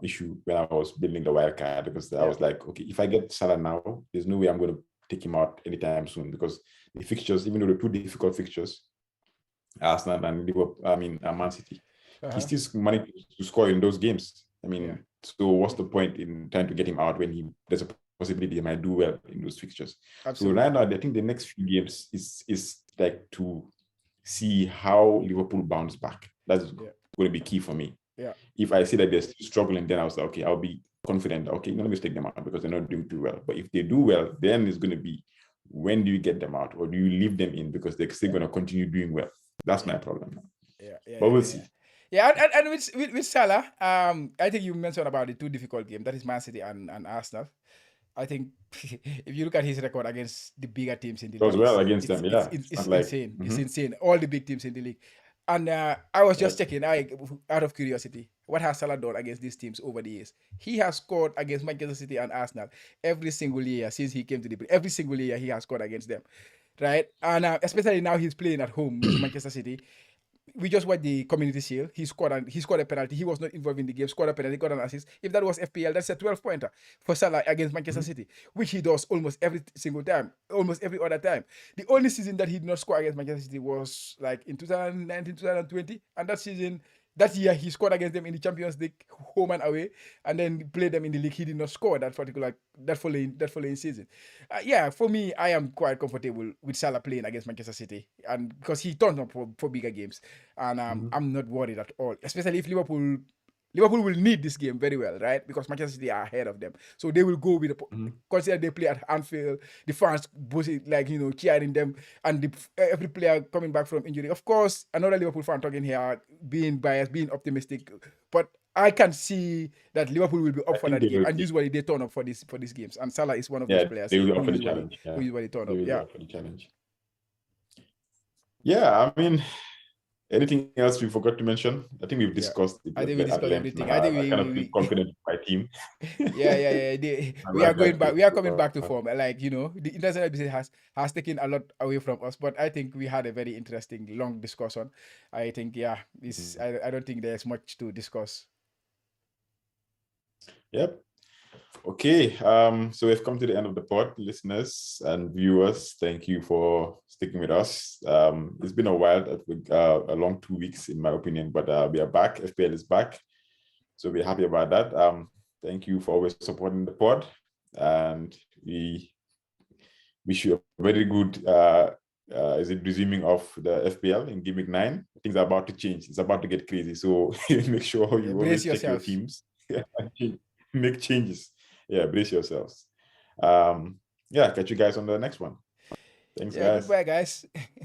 issue when I was building the wild card, because I was like, okay, if I get Salah now, there's no way I'm going to take him out anytime soon, because the fixtures, even though the two difficult fixtures, Arsenal and Liverpool, Man City, he still managed to score in those games. So what's the point in trying to get him out when there's a possibility he might do well in those fixtures? Absolutely. So right now, I think the next few games is like to see how Liverpool bounce back. That's going to be key for me. Yeah. If I see that they're still struggling, then I was like, okay, I'll be confident. Okay, let me take them out because they're not doing too well. But if they do well, then it's going to be, when do you get them out, or do you leave them in because they're still going to continue doing well? That's my problem now. But we'll see. Yeah, and with Salah, I think you mentioned about the two difficult games. That is Man City and Arsenal. I think if you look at his record against the bigger teams in the league, well against them, it's insane. It's insane. All the big teams in the league. And I was just checking, out of curiosity, what has Salah done against these teams over the years? He has scored against Manchester City and Arsenal every single year since he came to the league. Every single year he has scored against them, right? And especially now he's playing at home with Manchester City. We just watched the Community Shield. He scored a penalty. He was not involved in the game. Scored a penalty, got an assist. If that was FPL, that's a 12-pointer for Salah against Manchester City, which he does almost every single time, almost every other time. The only season that he did not score against Manchester City was like in 2019, 2020, and that year he scored against them in the Champions League, home and away, and then played them in the league. He did not score that following season. For me, I am quite comfortable with Salah playing against Manchester City, and because he turns up for bigger games, and I'm not worried at all. Especially if Liverpool will need this game very well, right? Because Manchester City are ahead of them. So they will go with consider they play at Anfield, the fans cheering them, and every player coming back from injury. Of course, another Liverpool fan talking here, being biased, being optimistic, but I can see that Liverpool will be up for that game, and usually they turn up for these games. And Salah is one of those players who usually turn up. For the challenge. Yeah, anything else we forgot to mention? I think we've discussed it. I think we discussed everything. I think I kind of feel confident in my team. We are going back. We are coming back to form. The international business has taken a lot away from us, but I think we had a very interesting, long discussion. I think, I don't think there's much to discuss. Yep. Okay, so we've come to the end of the pod, listeners and viewers. Thank you for sticking with us. It's been a while, a long 2 weeks in my opinion, but we are back. FPL is back, so we're happy about that. Thank you for always supporting the pod, and we wish you a very good resuming of the FPL in GW9. Things are about to change. It's about to get crazy, so make sure you always check your teams. Make changes. Brace yourselves. Catch you guys on the next one. Thanks, guys. Goodbye, guys.